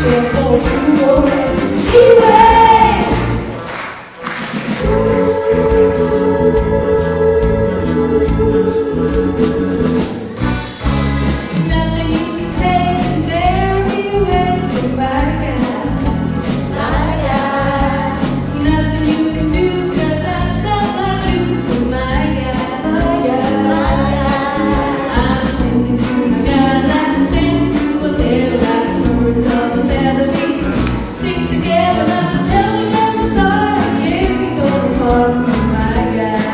chance for true romance. Anyway. Nothing you can take can tear me away from my guy. Nothing you can do 'cause I'm stuck like you to my guy. I'm singing to my guy like I'm singing to a little like birds of a feather. We stick together like I'm telling them the story. I can't be torn apart from my guy.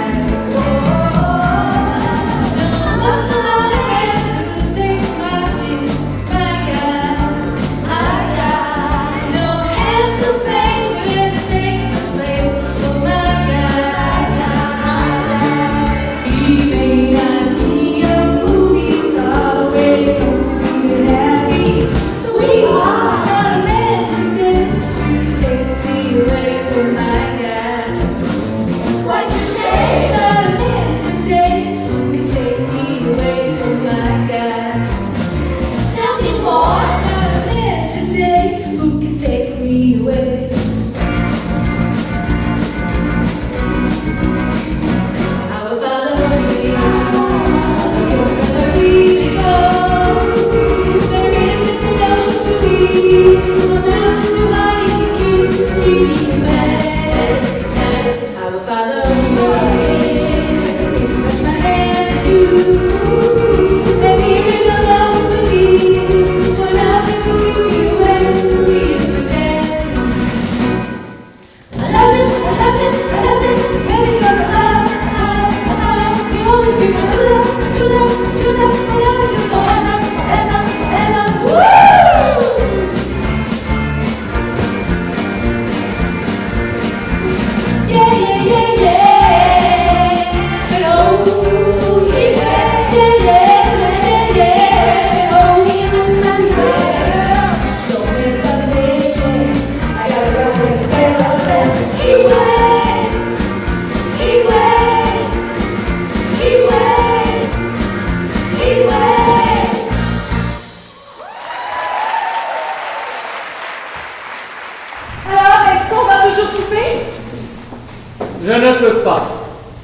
Je ne peux pas.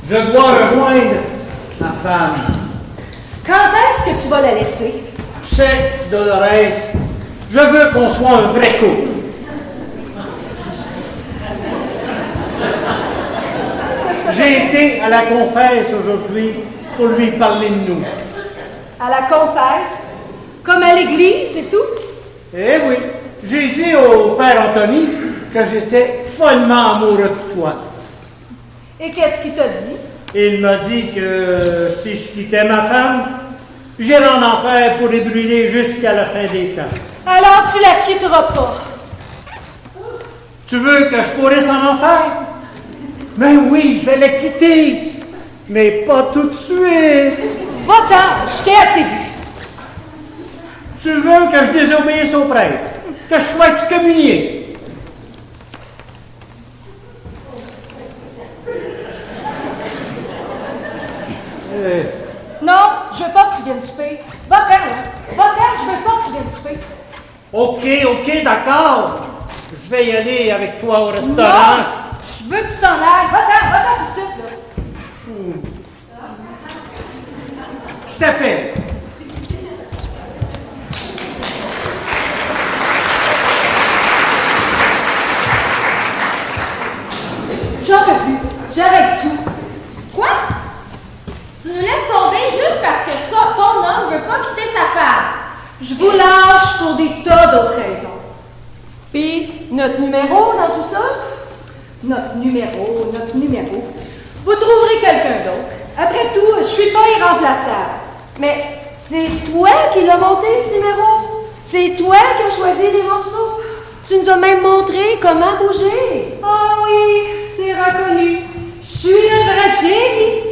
Je dois rejoindre ma femme. Quand est-ce que tu vas la laisser? Tu sais, Dolores, je veux qu'on soit un vrai couple. J'ai été à la confesse aujourd'hui pour lui parler de nous. À la confesse? Comme à l'église et tout? Eh oui, j'ai dit au père Anthony que j'étais follement amoureux de toi. Et qu'est-ce qu'il t'a dit? Il m'a dit que si je quittais ma femme, j'irais en enfer pour les brûler jusqu'à la fin des temps. Alors tu la quitteras pas. Tu veux que je pourrisse en enfer? Mais oui, je vais la quitter, mais pas tout de suite. Va-t'en, je t'ai assez vu. Tu veux que je désobéisse au prêtre, que je sois excommunié? Non, je veux pas que tu viennes souper. Va-t'en, là. Va-t'en, je veux pas que tu viennes souper. Ok, d'accord. Je vais y aller avec toi au restaurant. Non, je veux que tu t'en ailles. Va-t'en tout de suite, là. Je t'appelle. J'en peux plus. J'arrête tout. Quoi? Tu nous laisses tomber juste parce que ça, ton homme veut pas quitter sa femme. Je vous lâche pour des tas d'autres raisons. Puis, notre numéro dans tout ça? Notre numéro. Vous trouverez quelqu'un d'autre. Après tout, je suis pas irremplaçable. Mais c'est toi qui l'as monté, ce numéro. C'est toi qui as choisi les morceaux. Tu nous as même montré comment bouger. Ah oui, c'est reconnu. Je suis un vrai génie.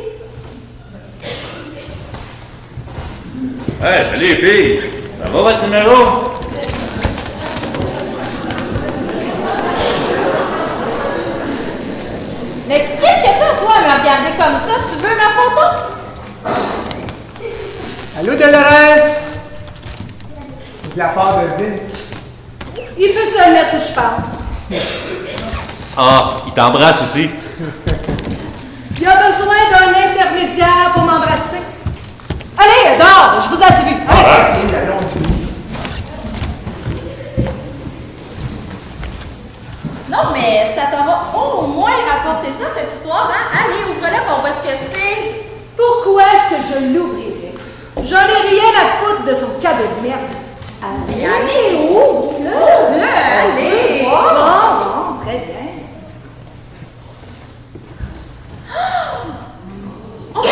Hey, salut les filles! Ça va votre numéro? Mais qu'est-ce que t'as, toi, à me regarder comme ça? Tu veux ma photo? Allô, Dolores? C'est de la part de Vince. Il peut se le mettre où je pense. Ah, il t'embrasse aussi. Il a besoin d'un intermédiaire pour m'embrasser. Allez, dehors, je vous ai assez vu. Allez. Non, mais ça t'aura au moins rapporté ça, cette histoire, hein? Allez, ouvre-la qu'on voit ce que c'est. Pourquoi est-ce que je l'ouvrirais? J'en ai rien à foutre de son cadeau de merde. Allez, ouvre-le, allez. Bon, très bien. Oh,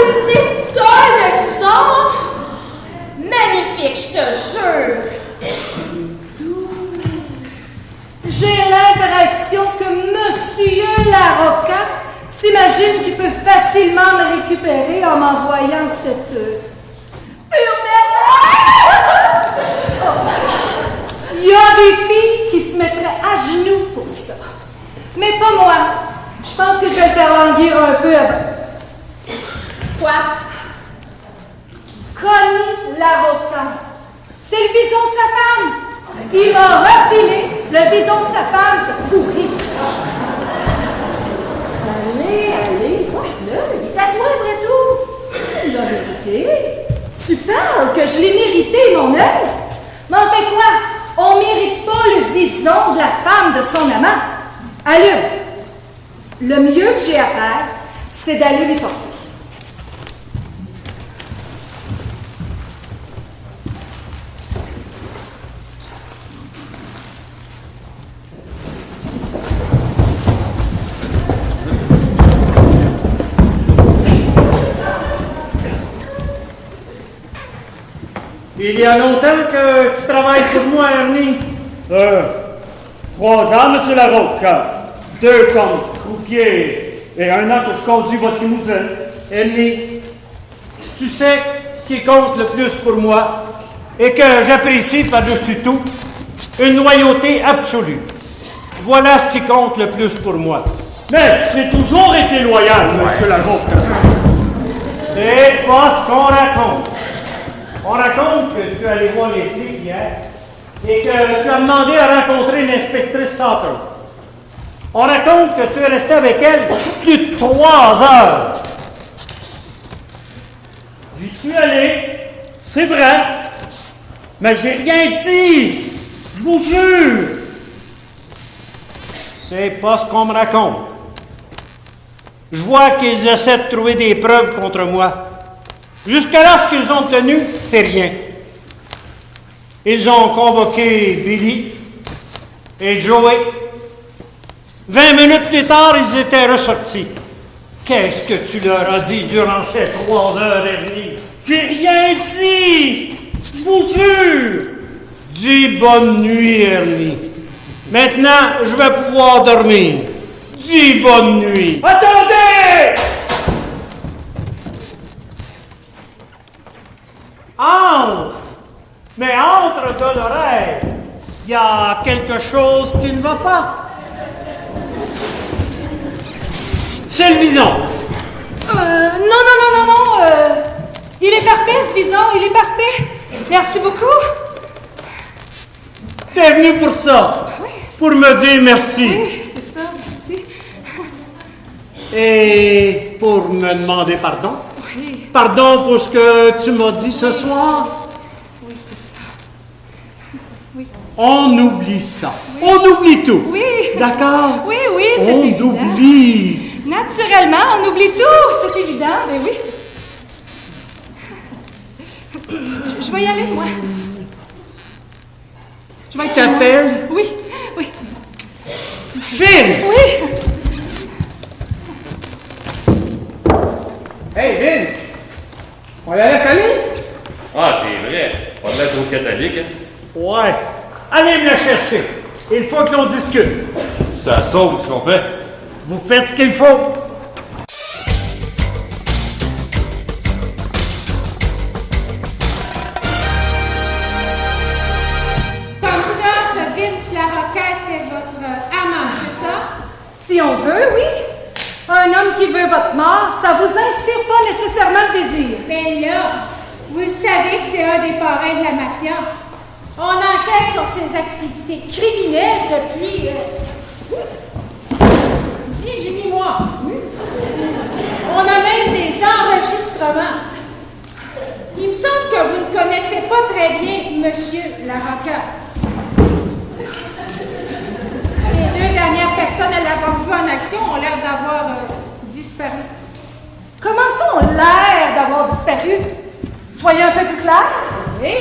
le bizarre! Magnifique, je te jure! J'ai l'impression que Monsieur Larocca s'imagine qu'il peut facilement me récupérer en m'envoyant cette pure merveille. Il y a des filles qui se mettraient à genoux pour ça. Mais pas moi. Je pense que je vais le faire languir un peu avant. Quoi? Connie Larocca. C'est le bison de sa femme. Il m'a refilé le bison de sa femme, ce pourri. Allez, vois-le. Il est à toi après tout. Tu l'as mérité. Tu parles que je l'ai mérité, mon œil. Mais en fait quoi? On mérite pas le bison de la femme de son amant. Allume. Le mieux que j'ai à faire, c'est d'aller lui porter. Il y a longtemps que tu travailles pour moi, Ernie. 3 ans, M. Larocca. 2 comme croupier et 1 an que je conduis votre limousine. Ernie, tu sais ce qui compte le plus pour moi et que j'apprécie par-dessus tout, une loyauté absolue. Voilà ce qui compte le plus pour moi. Mais j'ai toujours été loyal, M. Larocca. C'est pas ce qu'on raconte. On raconte que tu es allé voir les flics hier et que tu as demandé à rencontrer une inspectrice Sauter. On raconte que tu es resté avec elle plus de 3 heures. J'y suis allé, c'est vrai, mais j'ai rien dit. Je vous jure. C'est pas ce qu'on me raconte. Je vois qu'ils essaient de trouver des preuves contre moi. Jusque-là, ce qu'ils ont obtenu, c'est rien. Ils ont convoqué Billy et Joey. 20 minutes plus tard, ils étaient ressortis. Qu'est-ce que tu leur as dit durant ces 3 heures, Ernie? J'ai rien dit. Je vous jure. Dis bonne nuit, Ernie. Maintenant, je vais pouvoir dormir. Dis bonne nuit. Attendez! Entre! Mais entre Dolores, il y a quelque chose qui ne va pas. C'est le vison. Non. Il est parfait, ce vison, il est parfait. Merci beaucoup. Tu es venu pour ça. Oui. Pour me dire merci. Oui, c'est ça, merci. Et pour me demander pardon. Oui, Pardon pour ce que tu m'as dit ce soir. oui, c'est ça. On oublie ça. On oublie tout. Oui. D'accord? Oui, c'est On évident. oublie. Naturellement, on oublie tout, c'est évident, mais oui. Je vais y aller, moi. Je vais être Tu chez moi. t'appelles? Oui. Phil! Oui. Hey Vince! On y allait famille? Ah, c'est vrai. Pas de l'air trop catholique, hein? Ouais. Allez me la chercher. Il faut que l'on discute. Ça saute, ce qu'on fait. Vous faites ce qu'il faut. Comme ça, ce Vince Larocca est votre amant, c'est ça? Si on veut, oui. Un homme qui veut votre mort, ça vous inspire pas nécessairement le désir. Ben là, vous savez que c'est un des parrains de la mafia. On enquête sur ses activités criminelles depuis 18 mois. On a même des enregistrements. Il me semble que vous ne connaissez pas très bien Monsieur Larocque. Les 2 dernières personnes à l'avoir vu en action ont l'air d'avoir disparu. Comment ça, on l'air d'avoir disparu? Soyez un peu plus clair. Oui,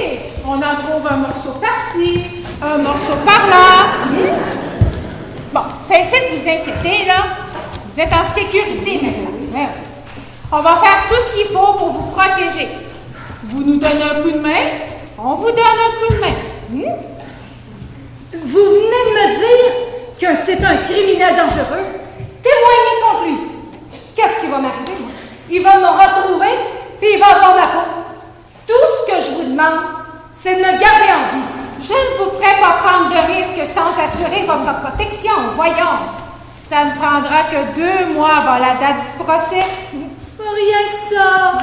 on en trouve un morceau par-ci, un morceau par-là. Bon, cessez de vous inquiéter, là. Vous êtes en sécurité maintenant. On va faire tout ce qu'il faut pour vous protéger. Vous nous donnez un coup de main, on vous donne un coup de main. Vous venez de me dire que c'est un criminel dangereux. Témoignez contre lui. Qu'est-ce qui va m'arriver, moi? Il va me retrouver, puis il va avoir ma peau. Tout ce que je vous demande, c'est de me garder en vie. Je ne vous ferai pas prendre de risques sans assurer votre protection. Voyons, ça ne prendra que 2 mois avant la date du procès. Rien que ça.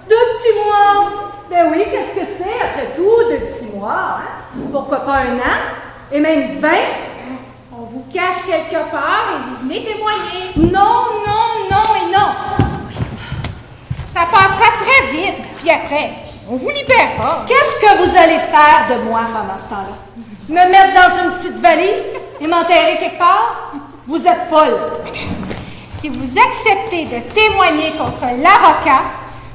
2 petits mois. Ben oui, qu'est-ce que c'est, après tout, 2 petits mois? Hein? Pourquoi pas 1 an? Et même 20? On vous cache quelque part et vous venez témoigner. Non, non, non et non. Ça passera très vite, puis après, on vous libérera. Qu'est-ce que vous allez faire de moi pendant ce temps-là? Me mettre dans une petite valise et m'enterrer quelque part? Vous êtes folle. Si vous acceptez de témoigner contre Larocque,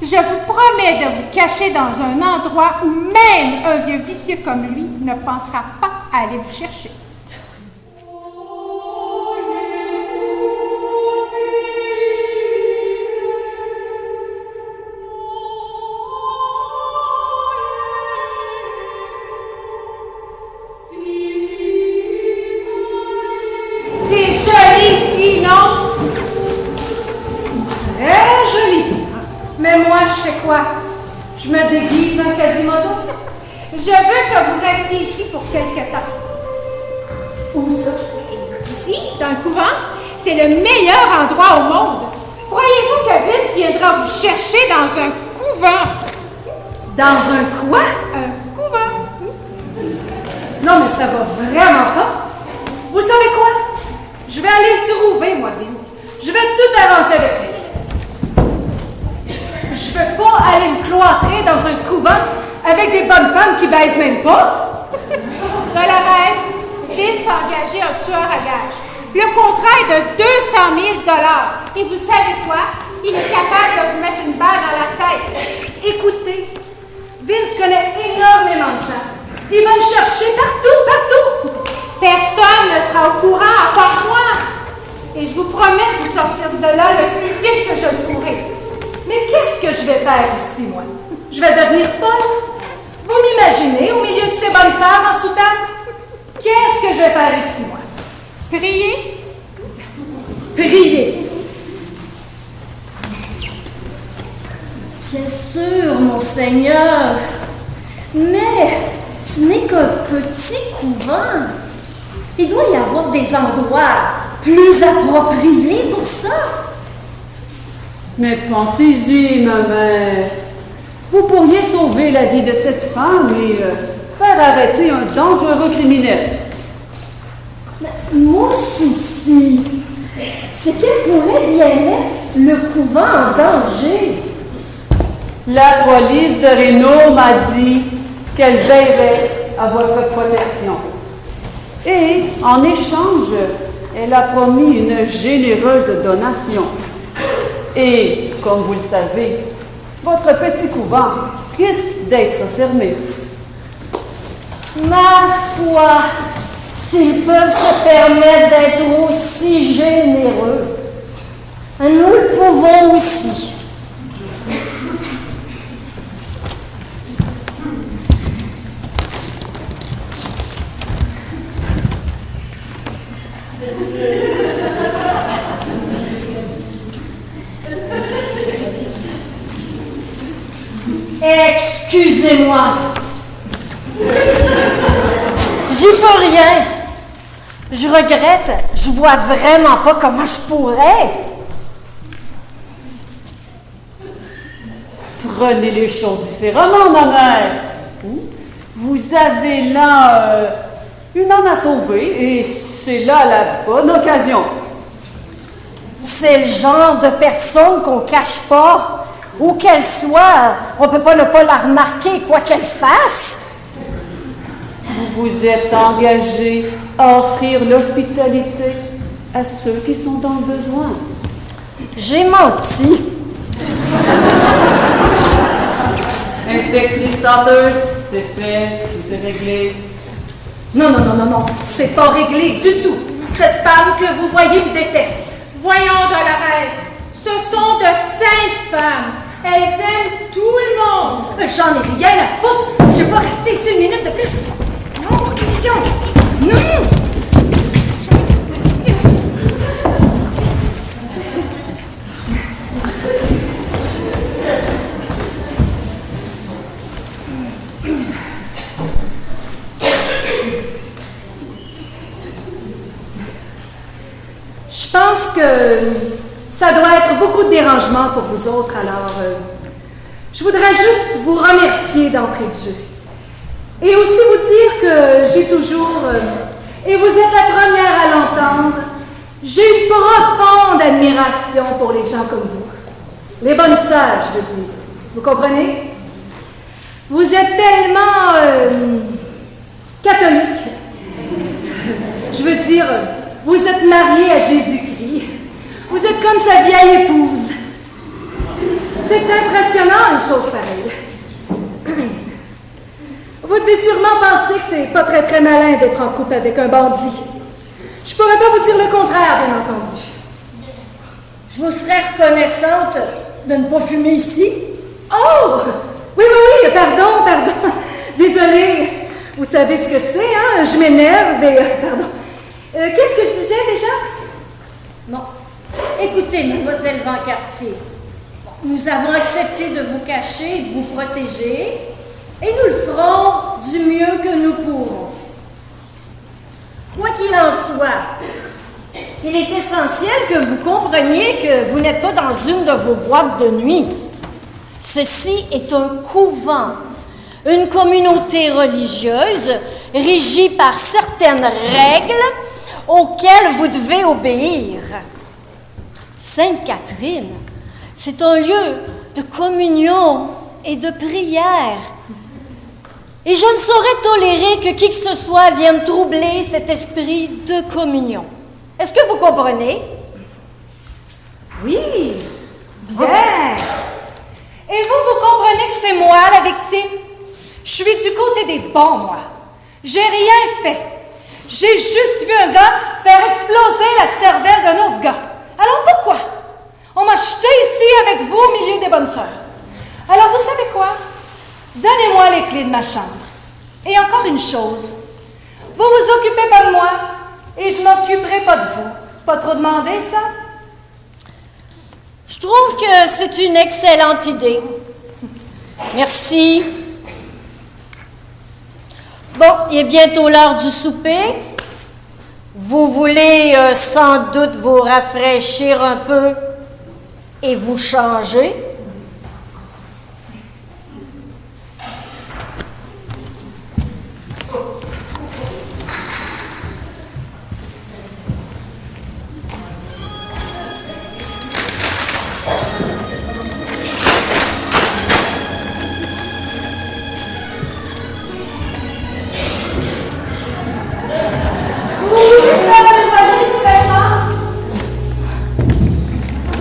je vous promets de vous cacher dans un endroit où même un vieux vicieux comme lui ne pensera pas à aller vous chercher. C'est joli ici, non? Très joli. Mais moi, je fais quoi? Je me déguise en Quasimodo? Je veux que vous restiez ici pour quelque temps. Où ça? Ici, dans le couvent, c'est le meilleur endroit au monde. Croyez-vous que Vince viendra vous chercher dans un couvent? Dans un quoi? Un couvent. Non, mais ça va vraiment pas. Vous savez quoi? Je vais aller le trouver, moi, Vince. Je vais tout arranger avec lui. Je veux pas aller me cloîtrer dans un couvent avec des bonnes femmes qui baisent même pas. Dolores, Vince a engagé un tueur à gages. Le contrat est de 200 000 $. Et vous savez quoi? Il est capable de vous mettre une balle dans la tête. Écoutez, Vince connaît énormément de gens. Il va me chercher partout. Personne ne sera au courant à part moi. Et je vous promets de vous sortir de là le plus vite que je le pourrai. Mais qu'est-ce que je vais faire ici, moi? Je vais devenir folle? Vous m'imaginez au milieu de ces bonnes femmes en soutane? Qu'est-ce que je vais faire ici, moi? Priez. Prier. Bien sûr, mon Seigneur. Mais ce n'est qu'un petit couvent. Il doit y avoir des endroits plus appropriés pour ça. Mais pensez-y, ma mère. Vous pourriez sauver la vie de cette femme et faire arrêter un dangereux criminel. Mon souci, c'est qu'elle pourrait bien mettre le couvent en danger. La police de Reno m'a dit qu'elle veillerait à votre protection. Et en échange, elle a promis une généreuse donation. Et, comme vous le savez, votre petit couvent risque d'être fermé. Ma foi, s'ils peuvent se permettre d'être aussi généreux, nous le pouvons aussi. Excusez-moi. J'y peux rien. Je regrette. Je vois vraiment pas comment je pourrais. Prenez les choses différemment, ma mère. Vous avez là une âme à sauver et c'est là la bonne occasion. C'est le genre de personne qu'on cache pas. Où qu'elle soit, on peut pas ne pas la remarquer quoi qu'elle fasse. Vous vous êtes engagé à offrir l'hospitalité à ceux qui sont dans le besoin. J'ai menti. Inspectrice Santeuse, c'est fait, tout est réglé. Non, c'est pas réglé du tout. Cette femme que vous voyez me déteste. Voyons, Dolores, ce sont de saintes femmes. Elles aiment tout le monde. J'en ai rien à foutre. Je vais pas rester ici une minute de plus. Non, pas question. Non. Je pense que ça doit être beaucoup de dérangement pour vous autres, alors je voudrais juste vous remercier d'entrée de jeu. Et aussi vous dire que j'ai toujours, et vous êtes la première à l'entendre, j'ai une profonde admiration pour les gens comme vous. Les bonnes sœurs, je veux dire. Vous comprenez? Vous êtes tellement catholiques. Je veux dire, vous êtes mariés à Jésus-Christ. Vous êtes comme sa vieille épouse. C'est impressionnant, une chose pareille. Vous devez sûrement penser que c'est pas très très malin d'être en couple avec un bandit. Je pourrais pas vous dire le contraire, bien entendu. Je vous serais reconnaissante de ne pas fumer ici. Oh! Oui, pardon. Désolée. Vous savez ce que c'est, hein? Je m'énerve et... pardon. Qu'est-ce que je disais déjà? Non. Écoutez, mademoiselle Vancartier, nous avons accepté de vous cacher et de vous protéger, et nous le ferons du mieux que nous pourrons. Quoi qu'il en soit, il est essentiel que vous compreniez que vous n'êtes pas dans une de vos boîtes de nuit. Ceci est un couvent, une communauté religieuse régie par certaines règles auxquelles vous devez obéir. Sainte-Catherine, c'est un lieu de communion et de prière. Et je ne saurais tolérer que qui que ce soit vienne troubler cet esprit de communion. Est-ce que vous comprenez? Oui, bien. Et vous comprenez que c'est moi la victime? Je suis du côté des bons, moi. J'ai rien fait. J'ai juste vu un gars faire exploser la cervelle d'un autre gars. Alors pourquoi? On m'a jeté ici avec vous au milieu des bonnes sœurs. Alors vous savez quoi? Donnez-moi les clés de ma chambre. Et encore une chose, vous vous occupez pas de moi et je m'occuperai pas de vous. C'est pas trop demandé, ça? Je trouve que c'est une excellente idée. Merci. Bon, il est bientôt l'heure du souper. Vous voulez sans doute vous rafraîchir un peu et vous changer.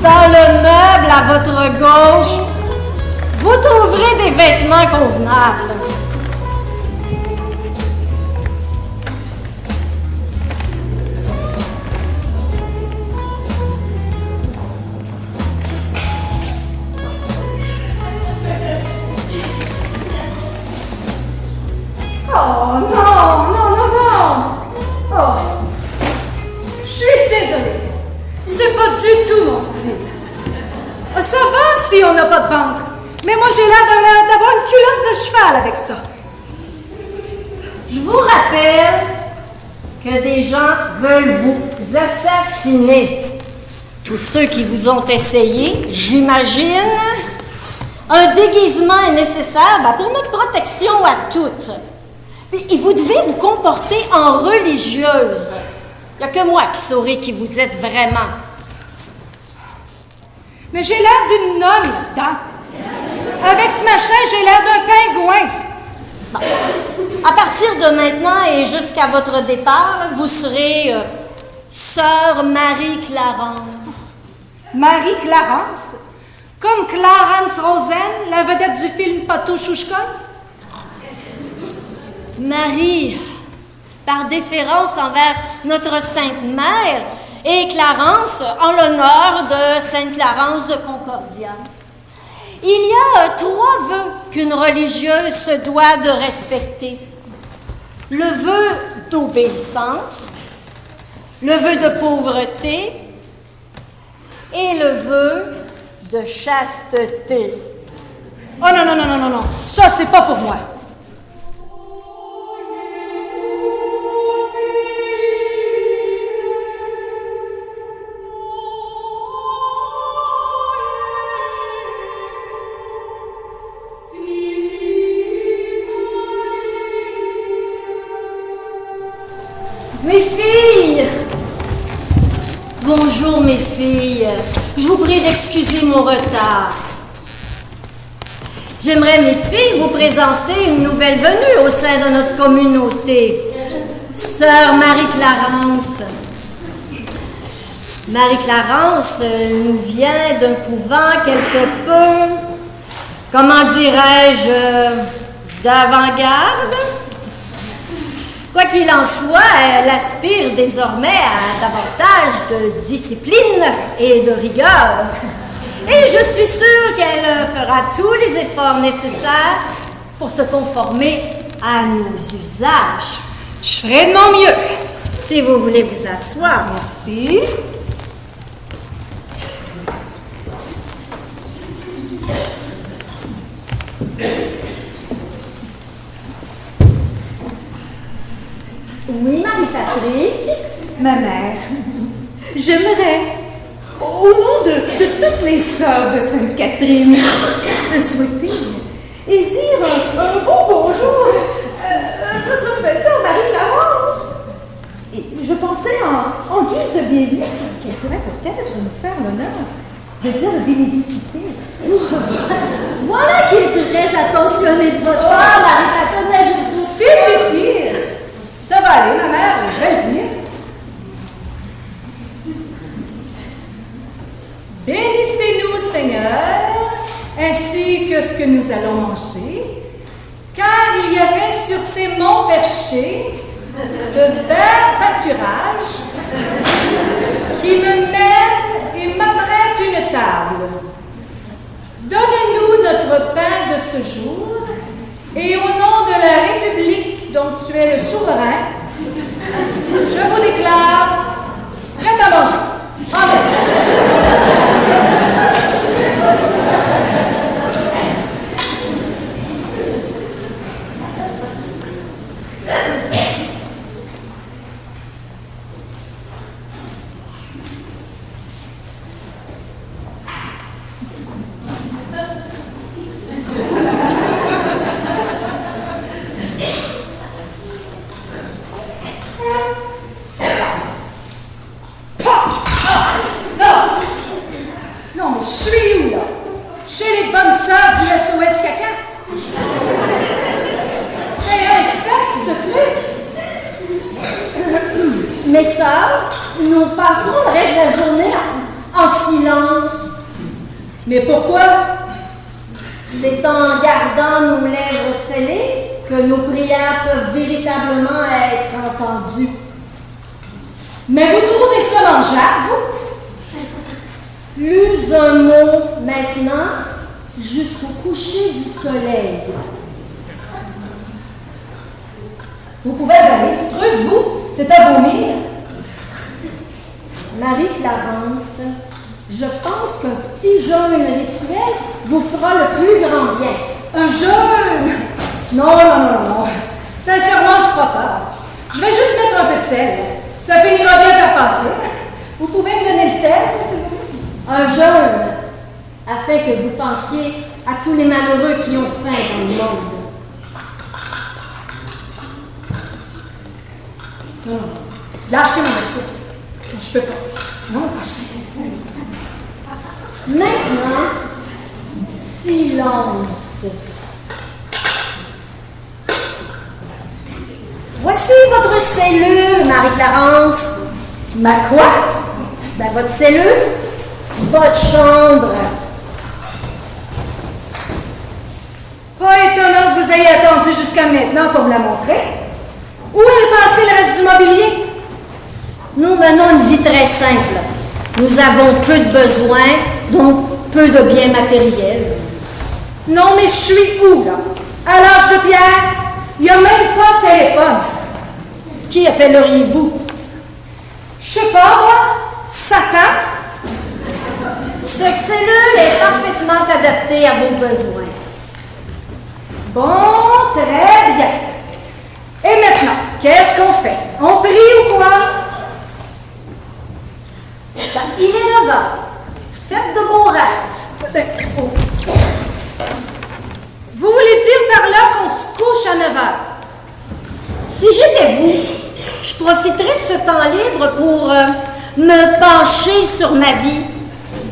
Dans le meuble à votre gauche, vous trouverez des vêtements convenables. Oh non! Oh, je suis désolée. C'est pas du tout mon style. Ça va si on n'a pas de ventre, mais moi j'ai l'air d'avoir une culotte de cheval avec ça. Je vous rappelle que des gens veulent vous assassiner. Tous ceux qui vous ont essayé, j'imagine. Un déguisement est nécessaire pour notre protection à toutes. Et vous devez vous comporter en religieuse. Il n'y a que moi qui saurai qui vous êtes vraiment. Mais j'ai l'air d'une nonne là-dedans. Avec ce machin, j'ai l'air d'un pingouin. Bon. À partir de maintenant et jusqu'à votre départ, vous serez Sœur Marie-Clarence. Marie-Clarence? Comme Clarence Rosen, la vedette du film Pato-Chouchkon? Marie, par déférence envers notre Sainte Mère, et Clarence en l'honneur de Sainte Clarence de Concordia. Il y a 3 vœux qu'une religieuse se doit de respecter. Le vœu d'obéissance, le vœu de pauvreté et le vœu de chasteté. Oh non, non, non, non, non, non. Ça, c'est pas pour moi. Mes filles! Bonjour mes filles. Je vous prie d'excuser mon retard. J'aimerais, mes filles, vous présenter une nouvelle venue au sein de notre communauté. Sœur Marie-Clarence. Marie-Clarence nous vient d'un couvent quelque peu, comment dirais-je, d'avant-garde. Quoi qu'il en soit, elle aspire désormais à davantage de discipline et de rigueur. Et je suis sûre qu'elle fera tous les efforts nécessaires pour se conformer à nos usages. Je ferai de mon mieux. Si vous voulez vous asseoir. Merci. Oui, Marie-Patrick? Ma mère, j'aimerais, au nom de toutes les sœurs de Sainte-Catherine, souhaiter et dire un bon bonjour à notre belle sœur Marie-Clarence. Et je pensais en guise de bienvenue qu'elle pourrait peut-être nous faire l'honneur de dire la bénédicité. Voilà qui est très attentionné de votre part, Marie-Patrick. Si. Ça va aller, ma mère, je vais le dire. Bénissez-nous, Seigneur, ainsi que ce que nous allons manger, car il y avait sur ces monts perchés de verts pâturages qui me mènent et m'apprêtent une table. Donne-nous notre pain de ce jour, et au nom de la République dont tu es le souverain, je vous déclare prête à manger. Amen. Non, mais je suis où, là? Chez les bonnes sœurs du SOS Caca? C'est infect, ce truc! Mes sœurs, nous passerons le reste de la journée en silence. Mais pourquoi? C'est en gardant nos lèvres scellées que nos prières peuvent véritablement être entendues. Mais vous trouvez ça mangeable, vous? Plus un mot maintenant jusqu'au coucher du soleil. Vous pouvez avaler ce truc, vous? C'est à vomir. Marie-Clarence, je pense qu'un petit jeûne rituel vous fera le plus grand bien. Un jeûne? Non. Sincèrement, je crois pas. Je vais juste mettre un peu de sel. Ça finira bien par passer. Vous pouvez me donner le sel, s'il vous plaît? Un jeûne, afin que vous pensiez à tous les malheureux qui ont faim dans le monde. Non, lâchez mon assiette. Non, je peux pas. Non, lâchez. Maintenant, silence. Voici votre cellule, Marie-Clarence. Ma quoi? Ben, votre cellule, votre chambre. Pas étonnant que vous ayez attendu jusqu'à maintenant pour me la montrer. Où est passé le reste du mobilier? Nous menons une vie très simple. Nous avons peu de besoins, donc peu de biens matériels. Non, mais je suis où, là? À l'âge de pierre? Il n'y a même pas de téléphone. Qui appelleriez-vous? Je sais pas, moi. Satan? Cette cellule est parfaitement adaptée à vos besoins. Bon, très bien. Et maintenant, qu'est-ce qu'on fait? On prie ou quoi? Ben, il est 9 heures. Faites de bons rêves. Oh. Vous voulez dire par là qu'on se couche à 9 heures? Si j'étais vous, je profiterais de ce temps libre pour me pencher sur ma vie,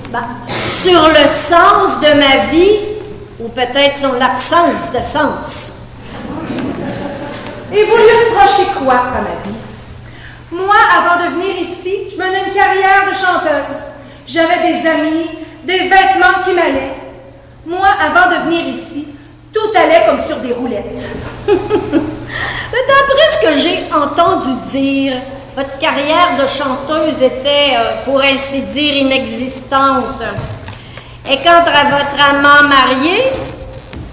ben, sur le sens de ma vie, ou peut-être son absence de sens. Et vous lui reprochez quoi à ma vie? Moi, avant de venir ici, je menais une carrière de chanteuse. J'avais des amis, des vêtements qui m'allaient. Moi, avant de venir ici, tout allait comme sur des roulettes. D'après ce que j'ai entendu dire, votre carrière de chanteuse était, pour ainsi dire, inexistante. Et quant à votre amant marié,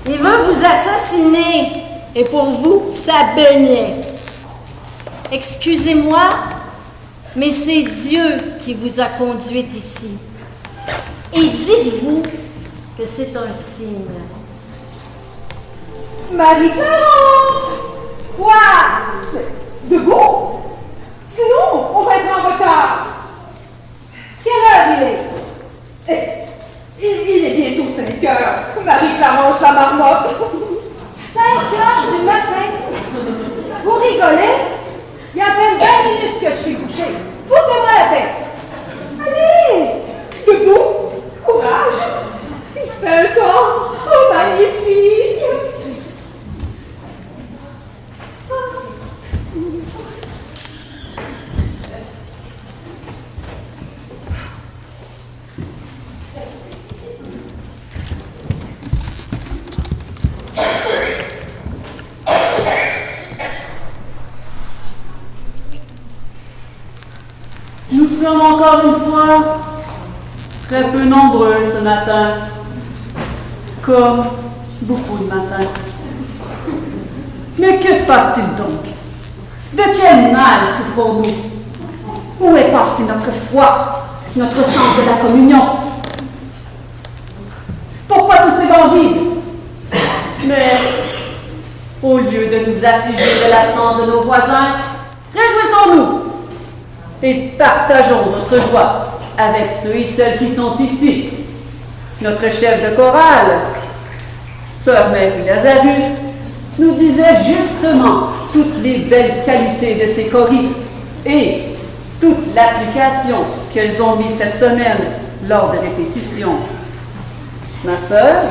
il veut vous assassiner. Et pour vous, ça baignait. Excusez-moi, mais c'est Dieu qui vous a conduite ici. Et dites-vous que c'est un signe. Marie-Clarence! Quoi? Debout! Sinon, on va être en retard. Quelle heure il est? Il est bientôt 5 heures. Marie-Clarence, la marmotte. 5 heures du matin? Vous rigolez? Il y a à peine 20 minutes que je suis couchée. Foutez-moi la paix. Allez! Debout! Courage! Il fait un temps! Oh, magnifique! Nous sommes encore une fois très peu nombreux ce matin, comme beaucoup de matins. Mais que se passe-t-il donc? De quel mal souffrons-nous? Où est passée notre foi, notre sens de la communion? Pourquoi tous ces bancs vides? Mais au lieu de nous affliger de l'absence de nos voisins, réjouissons-nous et partageons notre joie avec ceux et celles qui sont ici. Notre chef de chorale, Sœur Marie Lazarus, nous disait justement toutes les belles qualités de ces choristes et toute l'application qu'elles ont mis cette semaine lors de répétitions. Ma sœur,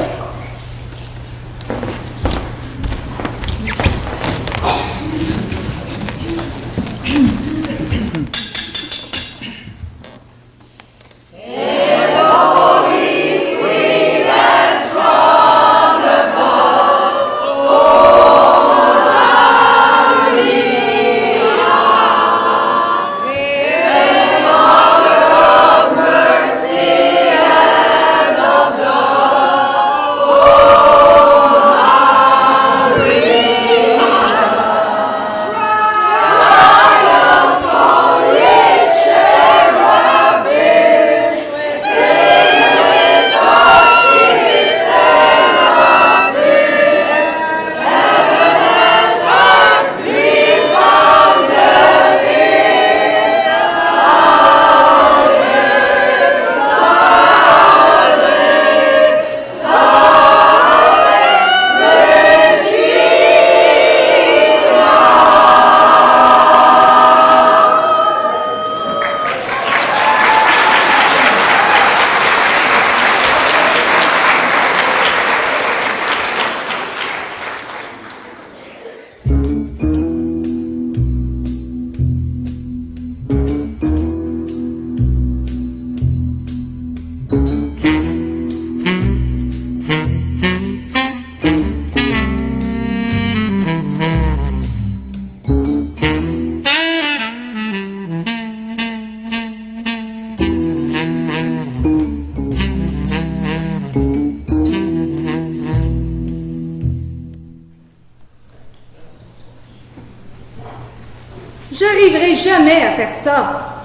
jamais à faire ça.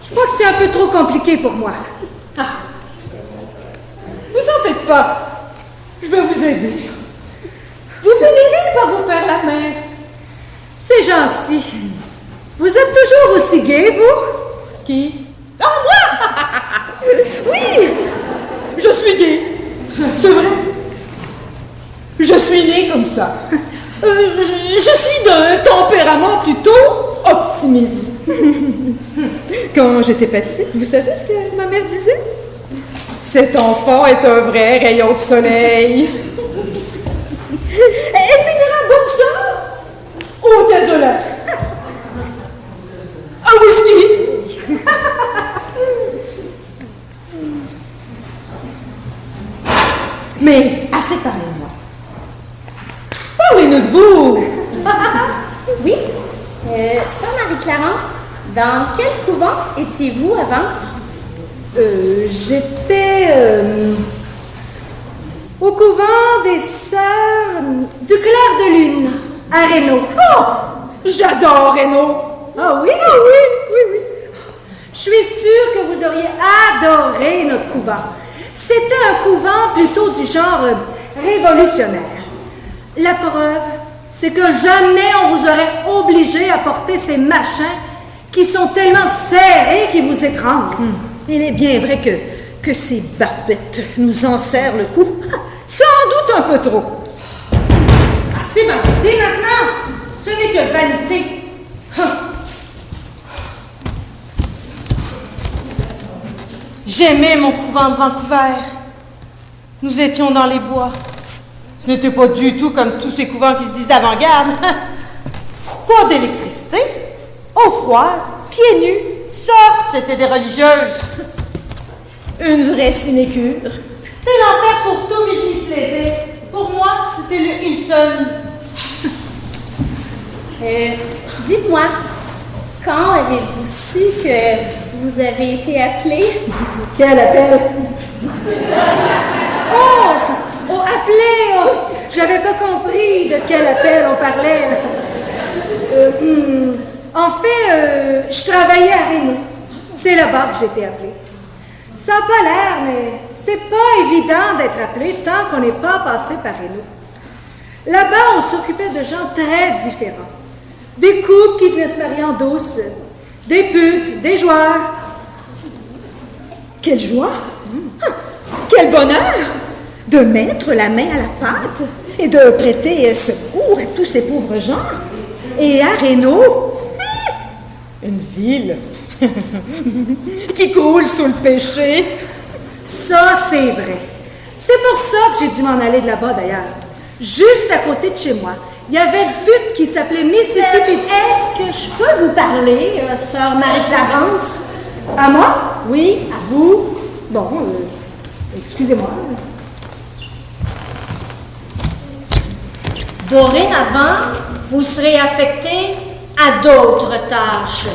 Je crois que c'est un peu trop compliqué pour moi. Vous en faites pas. Je vais vous aider. Vous finirez par vous faire la main. C'est gentil. Vous êtes toujours aussi gai, vous? Qui? Ah, moi! Oui! Je suis gay. C'est vrai. Je suis née comme ça. Je suis d'un tempérament plutôt optimiste. Quand j'étais petite, vous savez ce que ma mère disait? Cet enfant est un vrai rayon de soleil. Elle finira comme ça? Oh, désolé. Un whisky. Mais assez parlé de moi. Parlez-nous de vous. Oui. Sœur Marie-Clarence, dans quel couvent étiez-vous avant? J'étais au couvent des sœurs du clair de lune à Reno. Oh! J'adore Reno. Ah oui? Ah oui. Je suis sûre que vous auriez adoré notre couvent. C'était un couvent plutôt du genre révolutionnaire. La preuve, c'est que jamais on vous aurait obligé à porter ces machins qui sont tellement serrés qu'ils vous étranglent. Il est bien vrai que ces barbettes nous enserrent le cou. Sans doute un peu trop. Assez vanité maintenant. Ce n'est que vanité. J'aimais mon couvent de Vancouver. Nous étions dans les bois. Ce n'était pas du tout comme tous ces couvents qui se disent avant-garde. Pas d'électricité, au froid, pieds nus. Ça, c'était des religieuses. Une vraie sinécure. C'était l'enfer pour tous, mais j'y plaisais. Pour moi, c'était le Hilton. Dites-moi, quand avez-vous su que vous avez été appelé? Quel appel? Oh, appelé! Oh, j'avais pas compris de quel appel on parlait. En fait, je travaillais à Reno. C'est là-bas que j'étais appelée. Ça n'a pas l'air, mais c'est pas évident d'être appelé tant qu'on n'est pas passé par Reno. Là-bas, on s'occupait de gens très différents. Des couples qui venaient se marier en douce, des putes, des joueurs. Quelle joie! Quel bonheur de mettre la main à la pâte et de prêter secours à tous ces pauvres gens. Et à Reno, une ville qui coule sous le péché. Ça, c'est vrai. C'est pour ça que j'ai dû m'en aller de là-bas, d'ailleurs. Juste à côté de chez moi, il y avait une butte qui s'appelait Mississippi. Est-ce que je peux vous parler, sœur Marie-Clarence? À moi? Oui, à vous. Bon, excusez-moi. Dorénavant, vous serez affecté à d'autres tâches.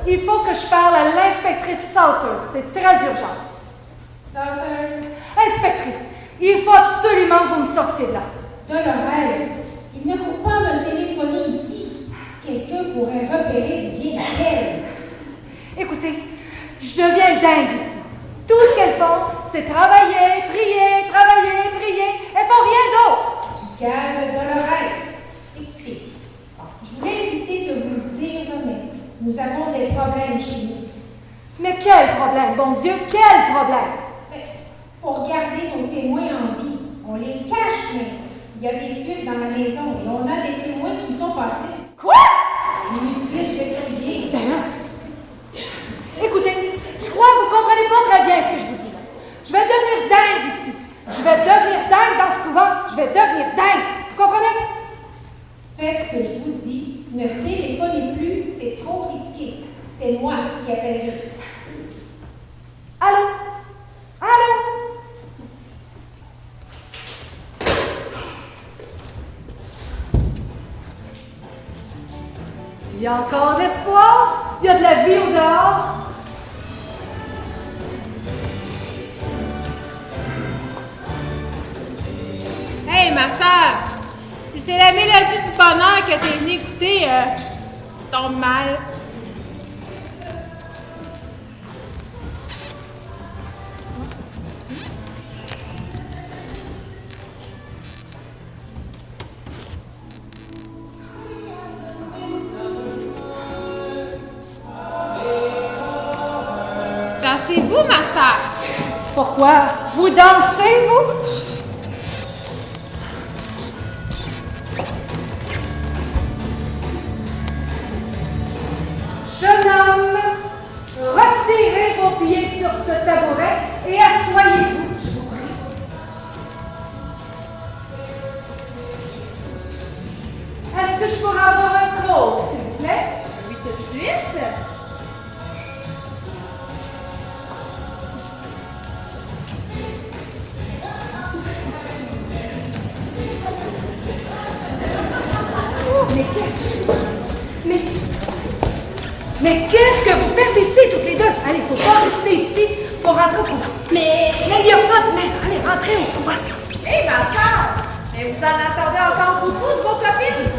Il faut que je parle à l'inspectrice Salters. C'est très urgent. Salters. Inspectrice, il faut absolument que vous me sortiez de là. Dolores, il ne faut pas me téléphoner ici. Quelqu'un pourrait repérer d'où vient l'appel. Écoutez, je deviens dingue ici. Tout ce qu'elles font, c'est travailler, prier, travailler, prier. Elles font rien d'autre. Gale Dolores, écoutez, je voulais éviter de vous le dire, mais nous avons des problèmes chez nous. Mais quel problème, bon Dieu, quel problème? Pour garder nos témoins en vie, on les cache, mais il y a des fuites dans la maison et on a des témoins qui sont passés. Quoi? Inutile de crier. Ben là. Écoutez, je crois que vous comprenez pas très bien ce que je vous dis. Là. Je vais devenir dingue ici. Je vais devenir dingue dans ce couvent. Je vais devenir dingue. Vous comprenez? Faites ce que je vous dis. Ne téléphonez plus, c'est trop risqué. C'est moi qui appellerai. Allô? Allô? Il y a encore de l'espoir? Il y a de la vie au dehors? Hey, ma soeur! Si c'est la mélodie du bonheur que t'es venue écouter, tu tombes mal. Dansez-vous, ma soeur? Pourquoi? Vous dansez, vous? Jeune homme, retirez vos pieds sur ce tabouret et assoyez-vous, je vous prie. Est-ce que je pourrais avoir un crawl, s'il vous plaît? Oui, tout de suite. Mais qu'est-ce que vous faites ici, toutes les deux? Allez, faut pas rester ici, faut rentrer au couvent. Mais il n'y a pas de main. Allez, rentrez au couvent. Hé, ma soeur! Mais vous en attendez encore beaucoup de vos copines?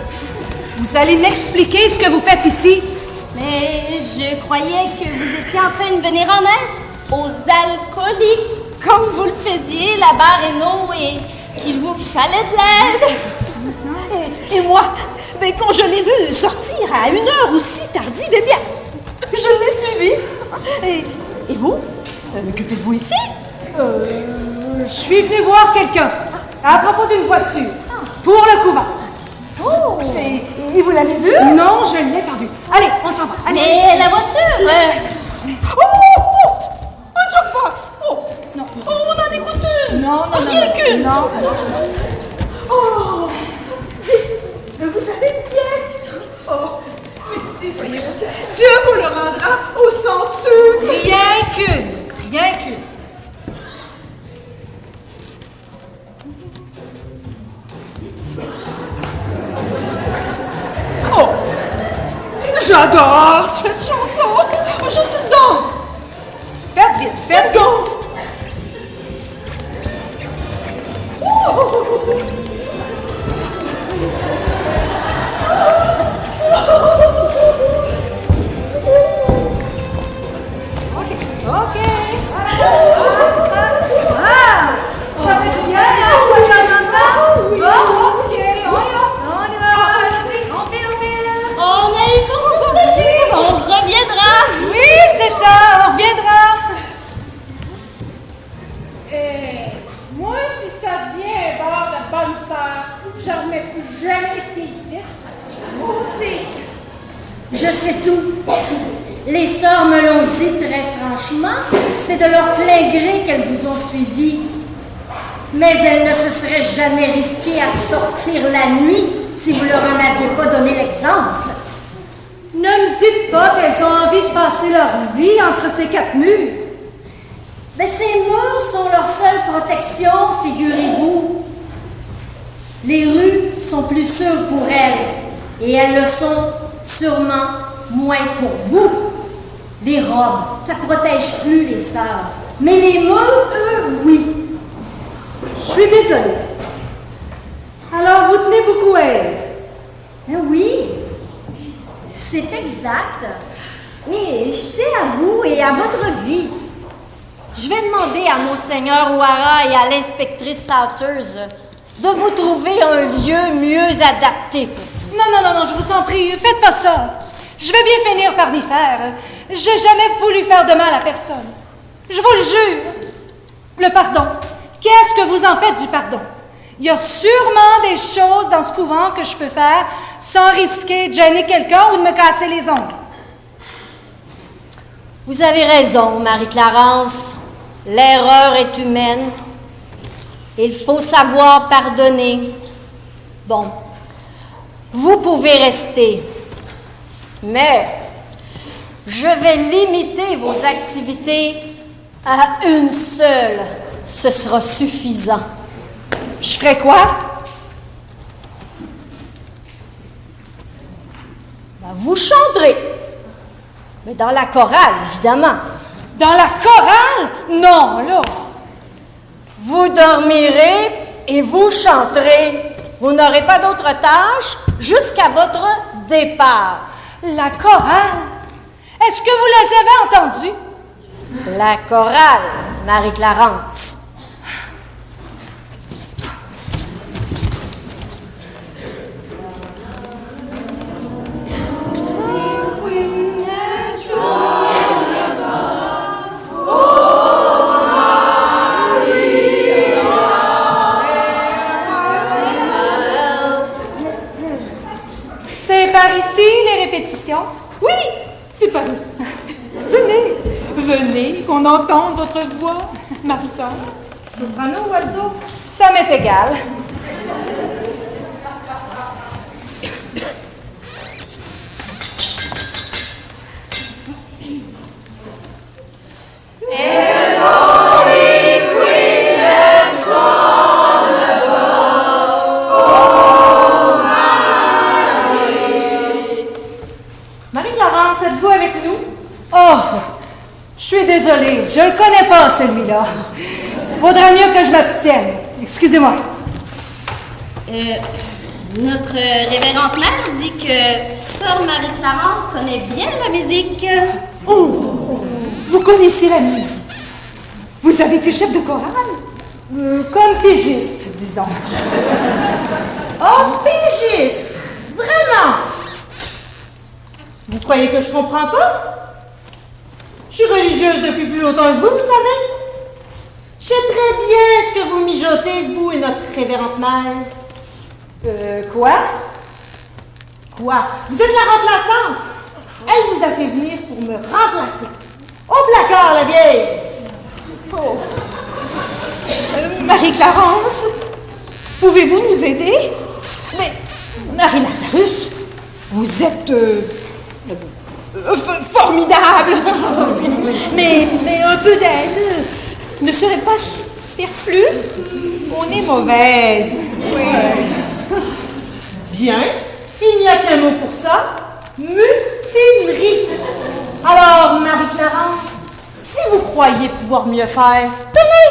Vous allez m'expliquer ce que vous faites ici? Mais je croyais que vous étiez en train de venir en aide aux alcooliques, comme vous le faisiez là-bas à Reno et qu'il vous fallait de l'aide. Et moi, ben, quand je l'ai vu sortir à une heure aussi tardive, eh bien, je l'ai suivi. Et vous? Que faites-vous ici? Je suis venue voir quelqu'un à propos d'une voiture pour le couvent. Oh! Et vous l'avez vu? Non, je ne l'ai pas vu. Allez, on s'en va. Allez. Mais la voiture... Oh! Un jukebox! Oh! Non. Oh, on en écoute une! Non, rien qu'une! Non. Oh! Vous avez une pièce? Oh! Merci, soyez gentils. Dieu vous le rendra au centuple! Rien qu'une. Rien qu'une. Oh! J'adore cette chanson! Juste une danse! Faites vite, faites une danse! OK. Ah! Ça fait du bien, hein? De temps en temps? Bon, OK. On y va. Allons-y. On file. On a eu beaucoup de plaisir, on reviendra. Oui, c'est ça, on reviendra. Moi, si ça devient un bar de bonne sœur, je remets plus jamais les pieds ici. Moi aussi. Je sais tout. Les sœurs me l'ont dit très franchement, c'est de leur plein gré qu'elles vous ont suivi. Mais elles ne se seraient jamais risquées à sortir la nuit si vous leur en aviez pas donné l'exemple. Ne me dites pas qu'elles ont envie de passer leur vie entre ces quatre murs. Mais ces murs sont leur seule protection, figurez-vous. Les rues sont plus sûres pour elles, et elles le sont sûrement moins pour vous. Les robes, ça protège plus les sœurs. Mais les murs, eux, oui. Je suis désolée. Alors, vous tenez beaucoup à elle? Oui, c'est exact. Et je tiens à vous et à votre vie. Je vais demander à Monseigneur Ouara et à l'inspectrice Salters de vous trouver un lieu mieux adapté pour vous. Non, je vous en prie, faites pas ça. Je vais bien finir par m'y faire. J'ai jamais voulu faire de mal à personne. Je vous le jure. Le pardon. Qu'est-ce que vous en faites du pardon? Il y a sûrement des choses dans ce couvent que je peux faire sans risquer de gêner quelqu'un ou de me casser les ongles. Vous avez raison, Marie-Clarence. L'erreur est humaine. Il faut savoir pardonner. Bon, vous pouvez rester. Mais je vais limiter vos activités à une seule. Ce sera suffisant. Je ferai quoi? Ben, vous chanterez. Mais dans la chorale, évidemment. Dans la chorale? Non, là. Vous dormirez et vous chanterez. Vous n'aurez pas d'autre tâche jusqu'à votre départ. La chorale? Est-ce que vous les avez entendus? La chorale, Marie-Clarence. C'est par ici les répétitions? Oui, c'est par ici. Venez, qu'on entende votre voix, ma soeur. Soprano ou alto? Ça m'est égal. Marie-Clarence, êtes-vous avec nous? Oh, je suis désolée, je le connais pas celui-là. Vaudrait mieux que je m'abstienne. Excusez-moi. Notre révérende mère dit que Sœur Marie-Clarence connaît bien la musique. Oh, vous connaissez la musique? Vous avez été chef de chorale? Comme pigiste, disons. Oh, pigiste! Vraiment? Vous croyez que je comprends pas? Je suis religieuse depuis plus longtemps que vous, vous savez. Je sais très bien ce que vous mijotez, vous et notre révérende mère. Quoi? Quoi? Vous êtes la remplaçante. Elle vous a fait venir pour me remplacer. Au placard, la vieille! Oh. Marie-Clarence, pouvez-vous nous aider? Mais, Marie-Lazarus, vous êtes formidable. mais un peu d'aide ne serait pas superflu? On est mauvaise. Oui. Bien, il n'y a qu'un mot pour ça. Mutinerie. Alors, Marie-Clarence, si vous croyez pouvoir mieux faire, tenez,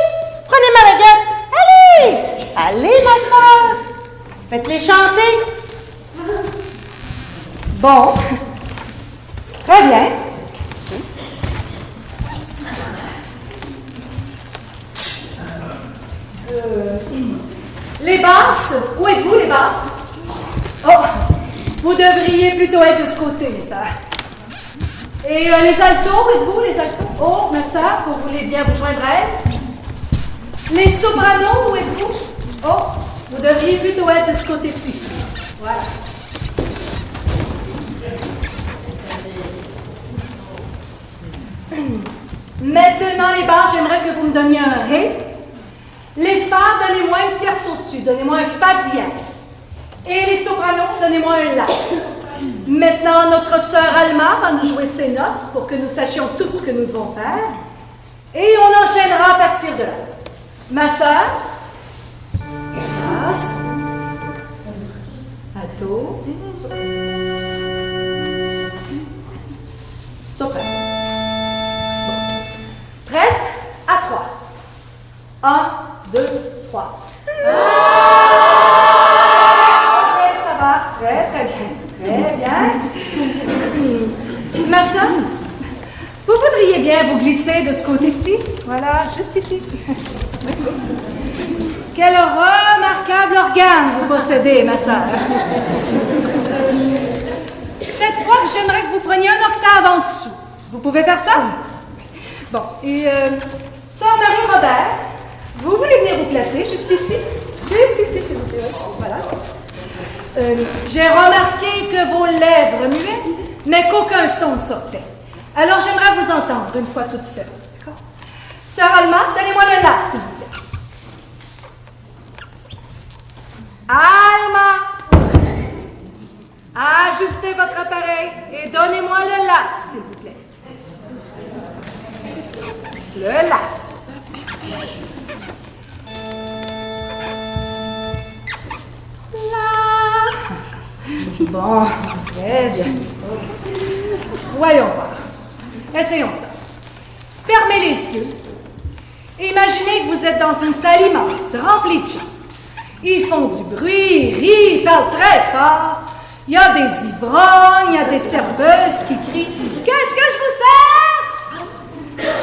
prenez ma baguette. Allez! Allez, ma soeur. Faites-les chanter. Bon. Très bien. Les basses, où êtes-vous les basses? Oh, vous devriez plutôt être de ce côté, ça. Et les altos, où êtes-vous les altos? Oh, ma soeur, vous voulez bien vous joindre à elle? Les sopranos, où êtes-vous? Oh, vous devriez plutôt être de ce côté-ci. Voilà. Maintenant, les basses, j'aimerais que vous me donniez un ré. Les fa, donnez-moi une tierce au-dessus, donnez-moi un fa dièse. Et les sopranos, donnez-moi un la. Maintenant, notre sœur Alma va nous jouer ses notes pour que nous sachions tout ce que nous devons faire. Et on enchaînera à partir de là. Ma sœur, basse, alto, soprano. Prête? À 3. 1, 2, 3. Ok, ça va. Très, très bien. Très bien. Ma soeur, vous voudriez bien vous glisser de ce côté-ci? Voilà, juste ici. Quelle remarquable remarquable organe vous possédez, ma sœur. Cette fois, j'aimerais que vous preniez un octave en dessous. Vous pouvez faire ça? Bon, et sœur Marie-Robert, vous voulez venir vous placer juste ici? Juste ici, s'il vous plaît. Voilà. J'ai remarqué que vos lèvres muaient, mais qu'aucun son ne sortait. Alors, j'aimerais vous entendre une fois toute seule. D'accord? Sœur Alma, donnez-moi le la, s'il vous plaît. Alma! Ajustez votre appareil et donnez-moi le la, s'il vous plaît. Le la. Bon, très bien. Voyons voir. Essayons ça. Fermez les yeux. Imaginez que vous êtes dans une salle immense, remplie de gens. Ils font du bruit, ils rient, ils parlent très fort. Il y a des ivrognes, il y a des serveuses qui crient « Qu'est-ce que je vous sers ?»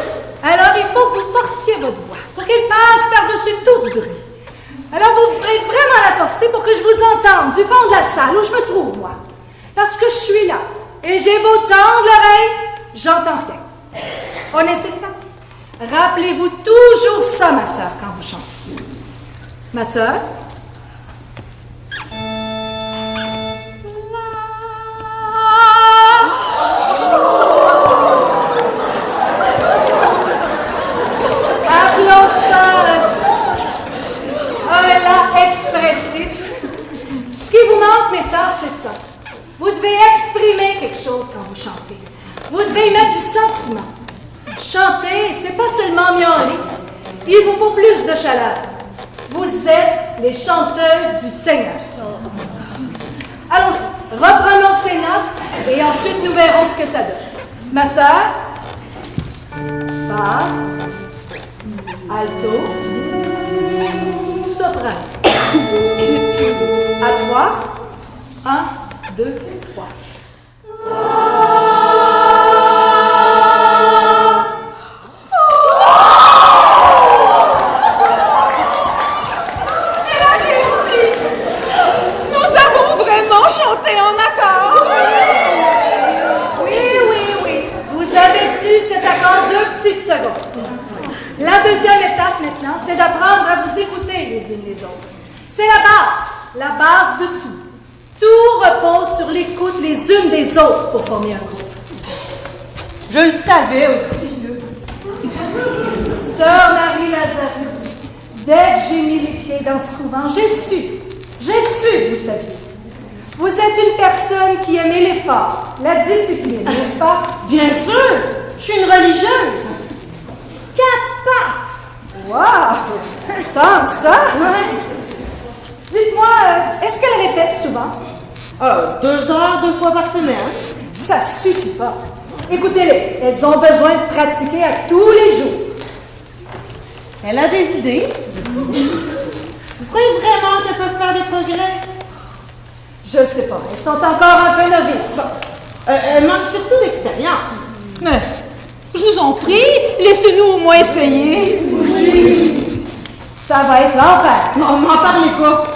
Alors, il faut que vous forciez votre voix pour qu'elle passe par-dessus tout ce bruit. Alors, vous devrez vraiment la forcer pour que je vous entende du fond de la salle où je me trouve, moi. Parce que je suis là. Et j'ai beau tendre l'oreille, j'entends rien. On essaie ça? Rappelez-vous toujours ça, ma sœur, quand vous chantez. Ma sœur? Appelons ça un la expressif. Ce qui vous manque, mes sœurs, c'est ça. Vous devez exprimer quelque chose quand vous chantez. Vous devez y mettre du sentiment. Chanter, c'est pas seulement miauler. Il vous faut plus de chaleur. Vous êtes les chanteuses du Seigneur. Allons-y, reprenons ces notes et ensuite nous verrons ce que ça donne. Ma sœur, basse, alto, soprano. À toi, 1, 2, 3. Chanter en accord. Oui. Vous avez tenu cet accord 2 petites secondes. La deuxième étape maintenant, c'est d'apprendre à vous écouter les unes les autres. C'est la base de tout. Tout repose sur l'écoute les unes des autres pour former un groupe. Je le savais aussi. Sœur Marie-Lazarus, dès que j'ai mis les pieds dans ce couvent, j'ai su que vous saviez. Vous êtes une personne qui aimait l'effort, la discipline, n'est-ce pas? Bien sûr, je suis une religieuse. Capable! Wow! Tant que ça? Dites-moi, est-ce qu'elle répète souvent? 2 heures, 2 fois par semaine. Ça suffit pas. Écoutez-les, elles ont besoin de pratiquer à tous les jours. Elle a des idées. Vous croyez vraiment qu'elles peuvent faire des progrès? Je sais pas, elles sont encore un peu novices. Elles manquent surtout d'expérience. Mais, je vous en prie, laissez-nous au moins essayer. Ça va être l'enfer. Non, m'en parlez pas.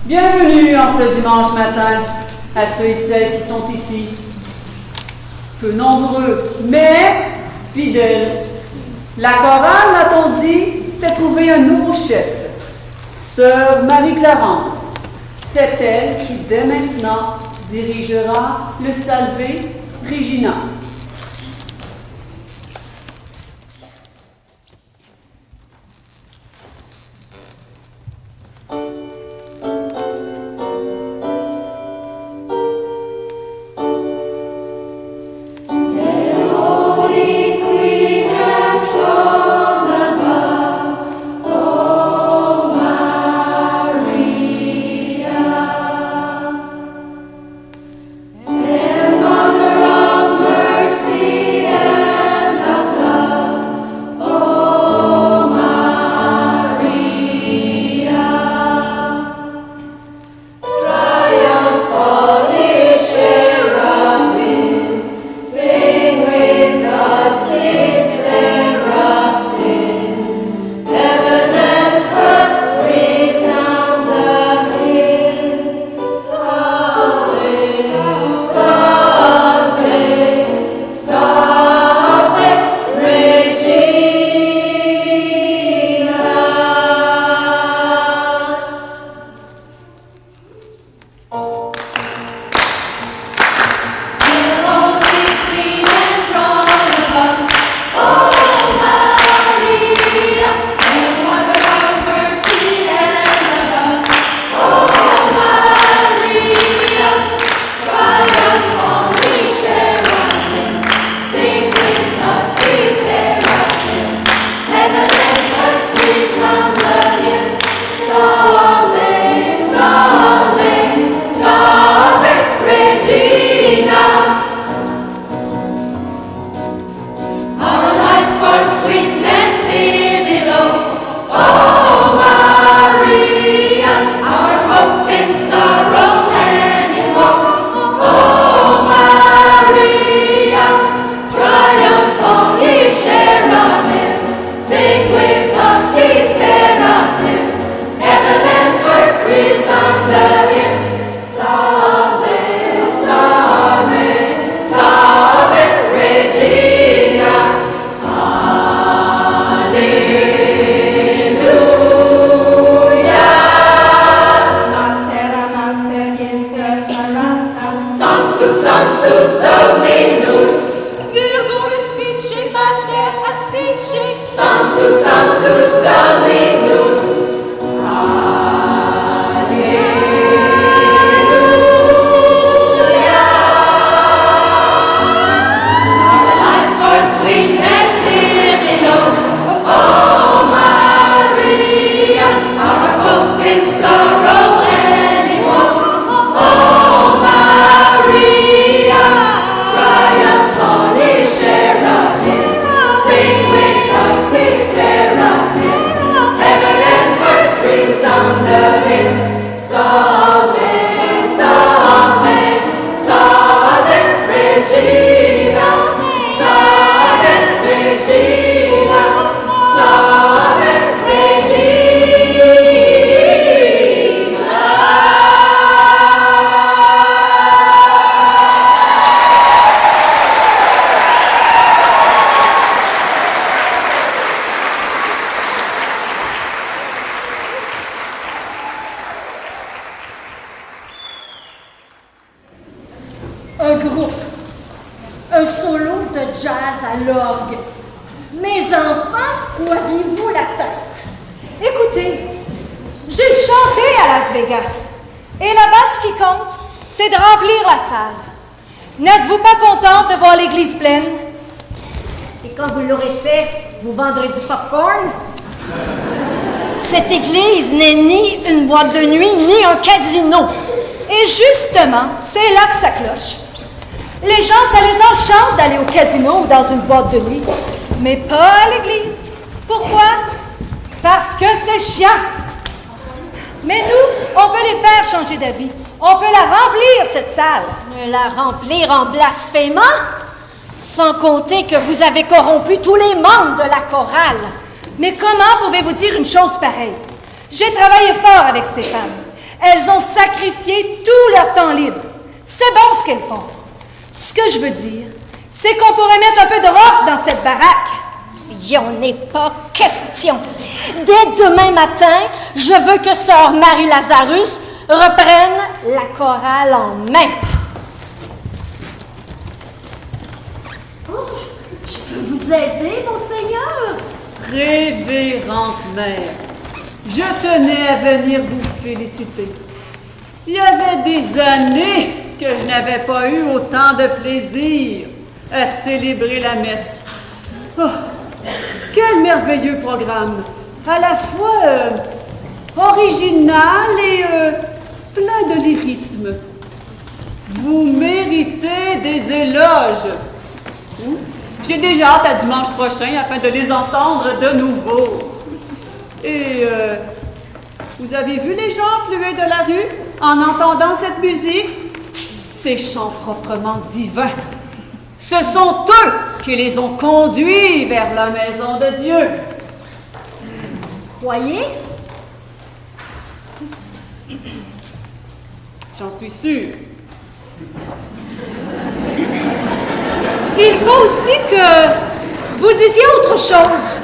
Bienvenue en ce dimanche matin à ceux et celles qui sont ici. Peu nombreux, mais fidèles. La chorale, m'a-t-on dit, s'est trouvé un nouveau chef. Sœur Marie-Clarence. C'est elle qui, dès maintenant, dirigera le Salve Regina. Sanctus, Sanctus Dominus. Un groupe, un solo de jazz à l'orgue. Mes enfants, où aviez-vous la tête? Écoutez, j'ai chanté à Las Vegas. Et là-bas, ce qui compte, c'est de remplir la salle. N'êtes-vous pas contente de voir l'église pleine? Et quand vous l'aurez fait, vous vendrez du popcorn? Cette église n'est ni une boîte de nuit, ni un casino. Et justement, c'est là que ça cloche. Les gens, ça les enchante d'aller au casino ou dans une boîte de nuit, mais pas à l'église. Pourquoi? Parce que c'est chiant. Mais nous, on peut les faire changer d'avis. On peut la remplir, cette salle. La remplir en blasphémant? Sans compter que vous avez corrompu tous les membres de la chorale. Mais comment pouvez-vous dire une chose pareille? J'ai travaillé fort avec ces femmes. Elles ont sacrifié tout leur temps libre. C'est bon ce qu'elles font. Ce que je veux dire, c'est qu'on pourrait mettre un peu de rock dans cette baraque. Il en est pas question. Dès demain matin, je veux que sœur Marie-Lazarus reprenne la chorale en main. Oh, je peux vous aider, monseigneur? Révérende mère, je tenais à venir vous féliciter. Il y avait des années que je n'avais pas eu autant de plaisir à célébrer la messe. Oh, quel merveilleux programme! À la fois original et plein de lyrisme. Vous méritez des éloges. J'ai déjà hâte à dimanche prochain afin de les entendre de nouveau. Et vous avez vu les gens affluer de la rue en entendant cette musique? Ces chants proprement divins. Ce sont eux qui les ont conduits vers la maison de Dieu. Croyez? J'en suis sûre. Il faut aussi que vous disiez autre chose.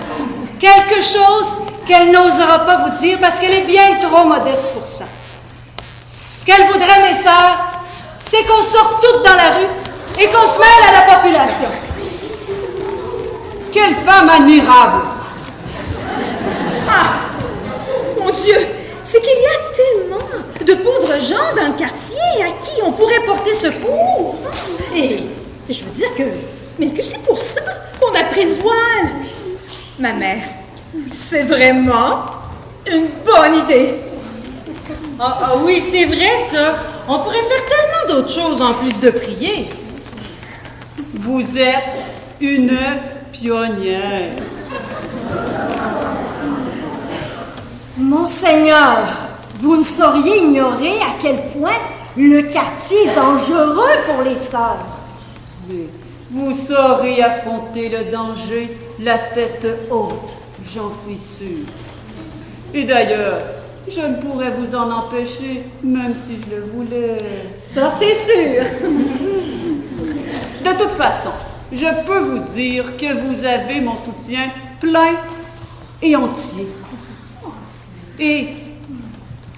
Quelque chose qu'elle n'osera pas vous dire parce qu'elle est bien trop modeste pour ça. Ce qu'elle voudrait, mes sœurs, c'est qu'on sorte toutes dans la rue et qu'on se mêle à la population. Quelle femme admirable! Ah! Mon Dieu! C'est qu'il y a tellement de pauvres gens dans le quartier à qui on pourrait porter secours. Et je veux dire que c'est pour ça qu'on a pris le voile. Ma mère, c'est vraiment une bonne idée. Ah oui, c'est vrai ça. On pourrait faire tellement d'autres choses en plus de prier. Vous êtes une pionnière. Monseigneur, vous ne sauriez ignorer à quel point le quartier est dangereux pour les sœurs. Mais vous saurez affronter le danger la tête haute, j'en suis sûre. Et d'ailleurs, je ne pourrais vous en empêcher, même si je le voulais. Ça, c'est sûr. De toute façon, je peux vous dire que vous avez mon soutien plein et entier. Et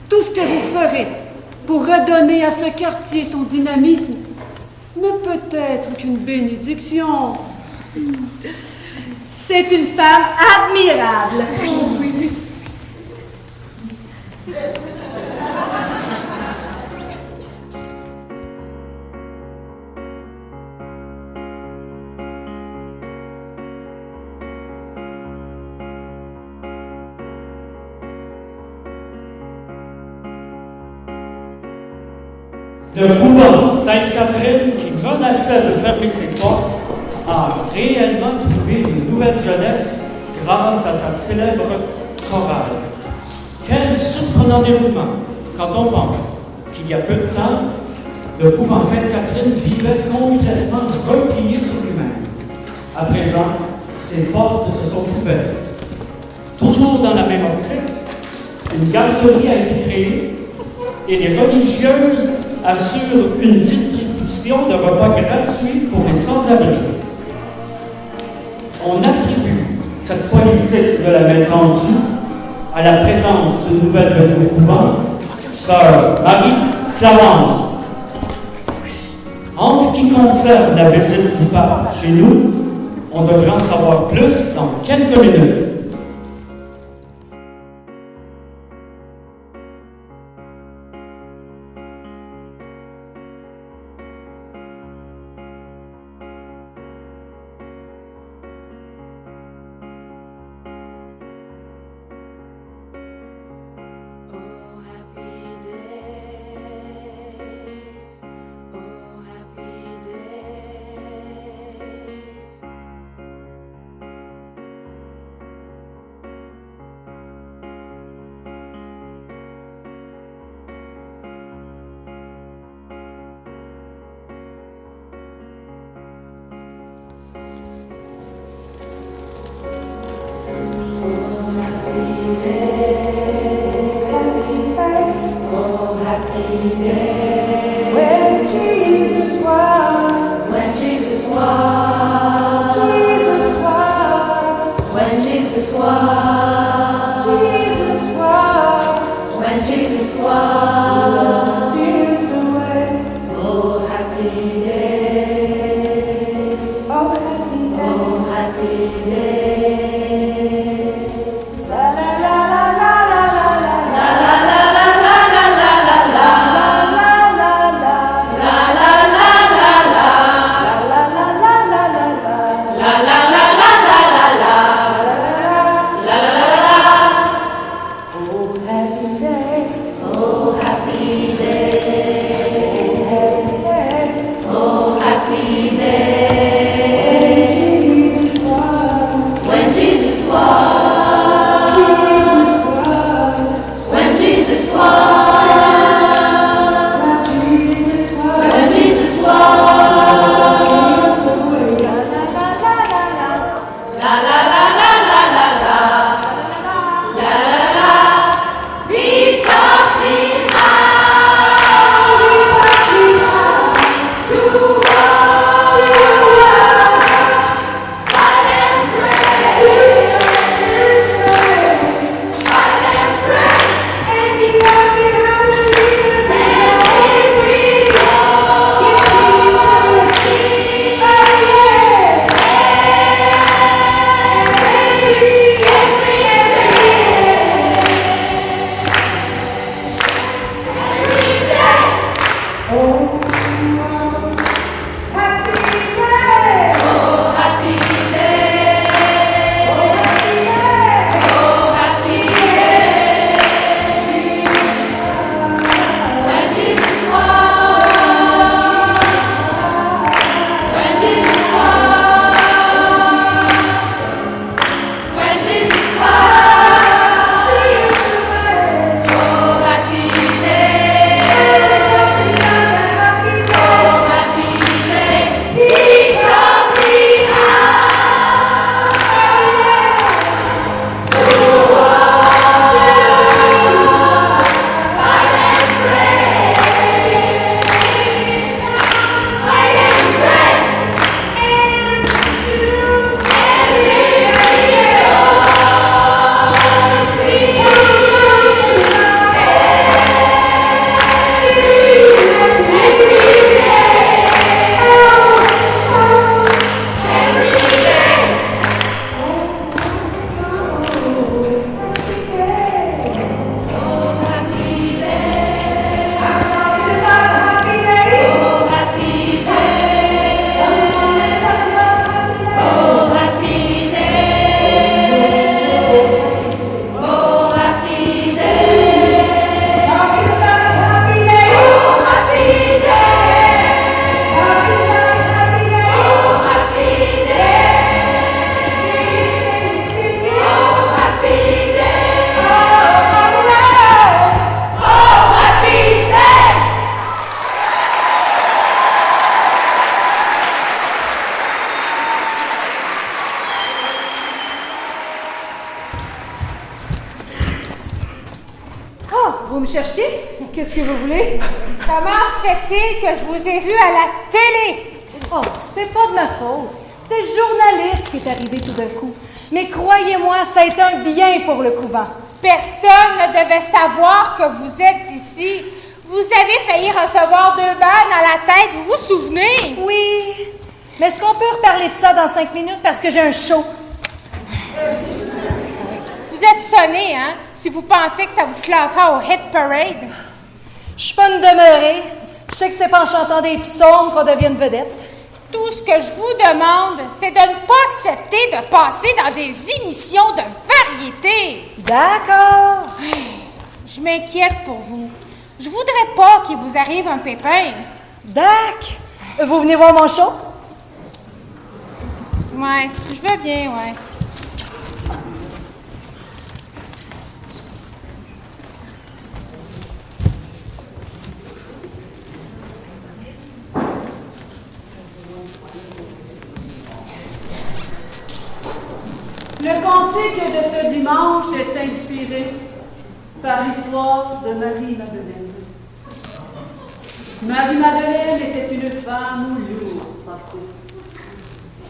tout ce que vous ferez pour redonner à ce quartier son dynamisme ne peut être qu'une bénédiction. C'est une femme admirable. Le couvent Sainte-Catherine, qui menaçait de fermer ses portes, a réellement trouvé une nouvelle jeunesse grâce à sa célèbre chorale. Quel surprenant déroulement quand on pense qu'il y a peu de temps, le couvent Sainte-Catherine vivait complètement replié sur lui-même. À présent, ses portes se sont ouvertes. Toujours dans la même optique, une garderie a été créée et les religieuses assurent une distribution de repas gratuits pour les sans-abri. On attribue cette politique de la main tendue à la présence d'une nouvelle venue au couvent, sœur Marie-Clarence. En ce qui concerne la visite du pape chez nous, on devrait en savoir plus dans quelques minutes. When vous me cherchez? Qu'est-ce que vous voulez? Comment se fait-il que je vous ai vu à la télé? Oh, c'est pas de ma faute. C'est le journaliste qui est arrivé tout d'un coup. Mais croyez-moi, ça a été un bien pour le couvent. Personne ne devait savoir que vous êtes ici. Vous avez failli recevoir 2 balles dans la tête, vous vous souvenez? Oui, mais est-ce qu'on peut reparler de ça dans 5 minutes parce que j'ai un show? Vous êtes sonné, hein? Si vous pensez que ça vous classera au hit parade. Je suis pas une demeurée. Je sais que c'est pas en chantant des psaumes qu'on devient une vedette. Tout ce que je vous demande, c'est de ne pas accepter de passer dans des émissions de variété. D'accord. Je m'inquiète pour vous. Je voudrais pas qu'il vous arrive un pépin. Dac! Vous venez voir mon show? Ouais, je veux bien, ouais. Le cantique de ce dimanche est inspiré par l'histoire de Marie-Madeleine. Marie-Madeleine était une femme au lourd passé.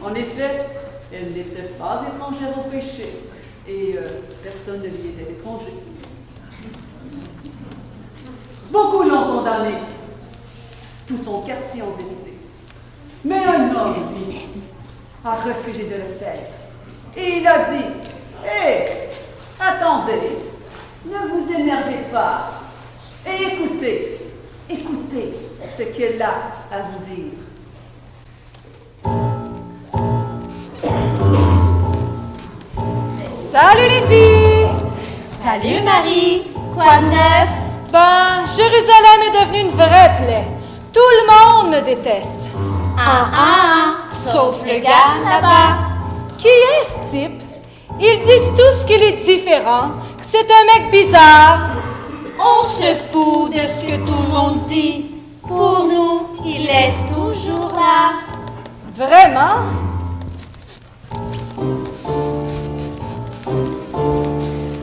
En effet, elle n'était pas étrangère au péché et personne ne lui était étranger. Beaucoup l'ont condamnée, tout son quartier en vérité. Mais un homme, lui, a refusé de le faire. Et il a dit, « Hé, attendez, ne vous énervez pas et écoutez ce qu'elle a à vous dire. » Salut les filles! Salut Marie! Quoi de neuf? Ben, Jérusalem est devenue une vraie plaie. Tout le monde me déteste. Sauf le gars là-bas. Qui est ce type? Ils disent tous qu'il est différent, que c'est un mec bizarre. On se fout de ce que tout le monde dit. Pour nous, il est toujours là. Vraiment?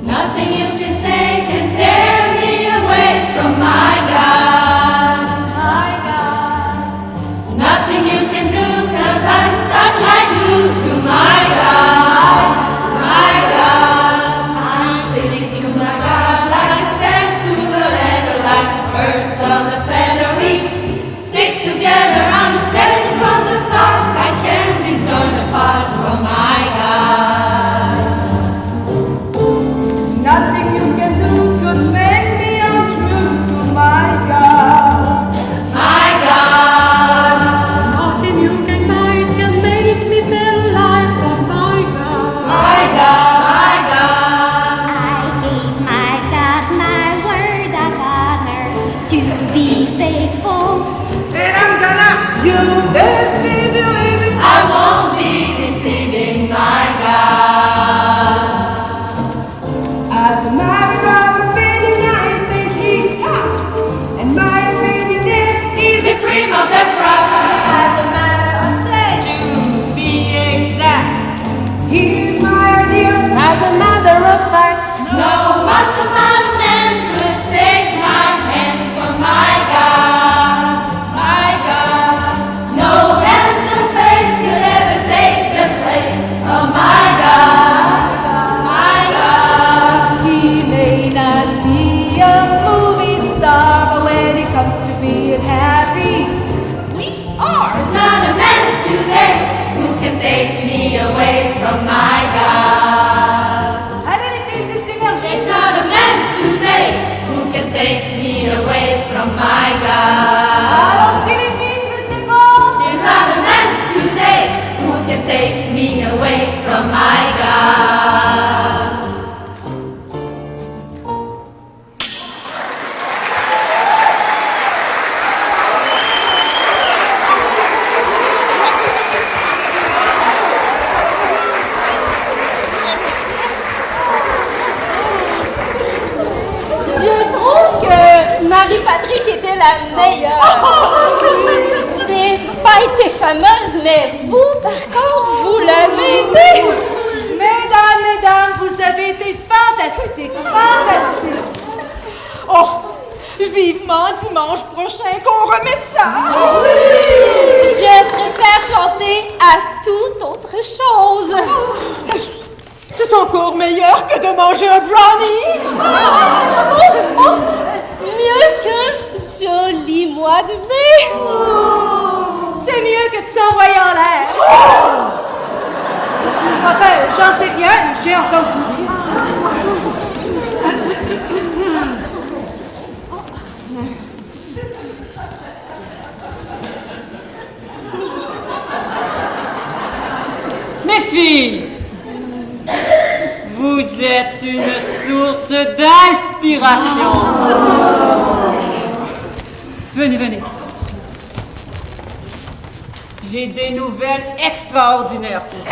Nothing you can say can tear me away from my God. My God. Nothing you can do, 'cause I'm stuck like glue to my God. My God. I'm sticking to my God like a stem to a leather, like birds of the feather. We stick together, I'm telling from the start. I can't be torn apart from my God. Nothing you can do could make me untrue to my God. My God. Nothing you can buy can make me tell a lie from my God. My God, my God. I gave my God my word of honor to be faithful. And I'm gonna, You best be believing I won't be deceiving my God. as a matter of opinion, I think he stops. And my opinion is He's the cream of the crop. As a matter of fact, to be exact. he's my idea. As a matter of fact, No muscle man could take my hand from my God. My God. No handsome face could ever take the place of my God. My God. he may not be a movie star, but when it comes to being happy, We are. There's not a man today who can take me away from my God. allez les filles, plus d'énergie. There's not a man today who can take me away from my God. Allons-y les filles, plus d'énergie. There's not a man today who can take me away from my God. Je trouve que Marie-Patrick était la meilleure. Je n'ai pas été fameuse, mais vous, par contre, vous l'avez été. Mesdames, vous avez été fantastiques, fantastiques. Oh, vivement dimanche prochain qu'on remette ça. Je préfère chanter à toute autre chose. C'est encore meilleur que de manger un brownie. Mieux qu'un joli mois de mai. C'est mieux que de s'envoyer en l'air. Enfin, j'en sais rien, j'ai entendu dire. Mes filles, vous êtes une source d'inspiration. Venez, venez. J'ai des nouvelles extraordinaires pour vous.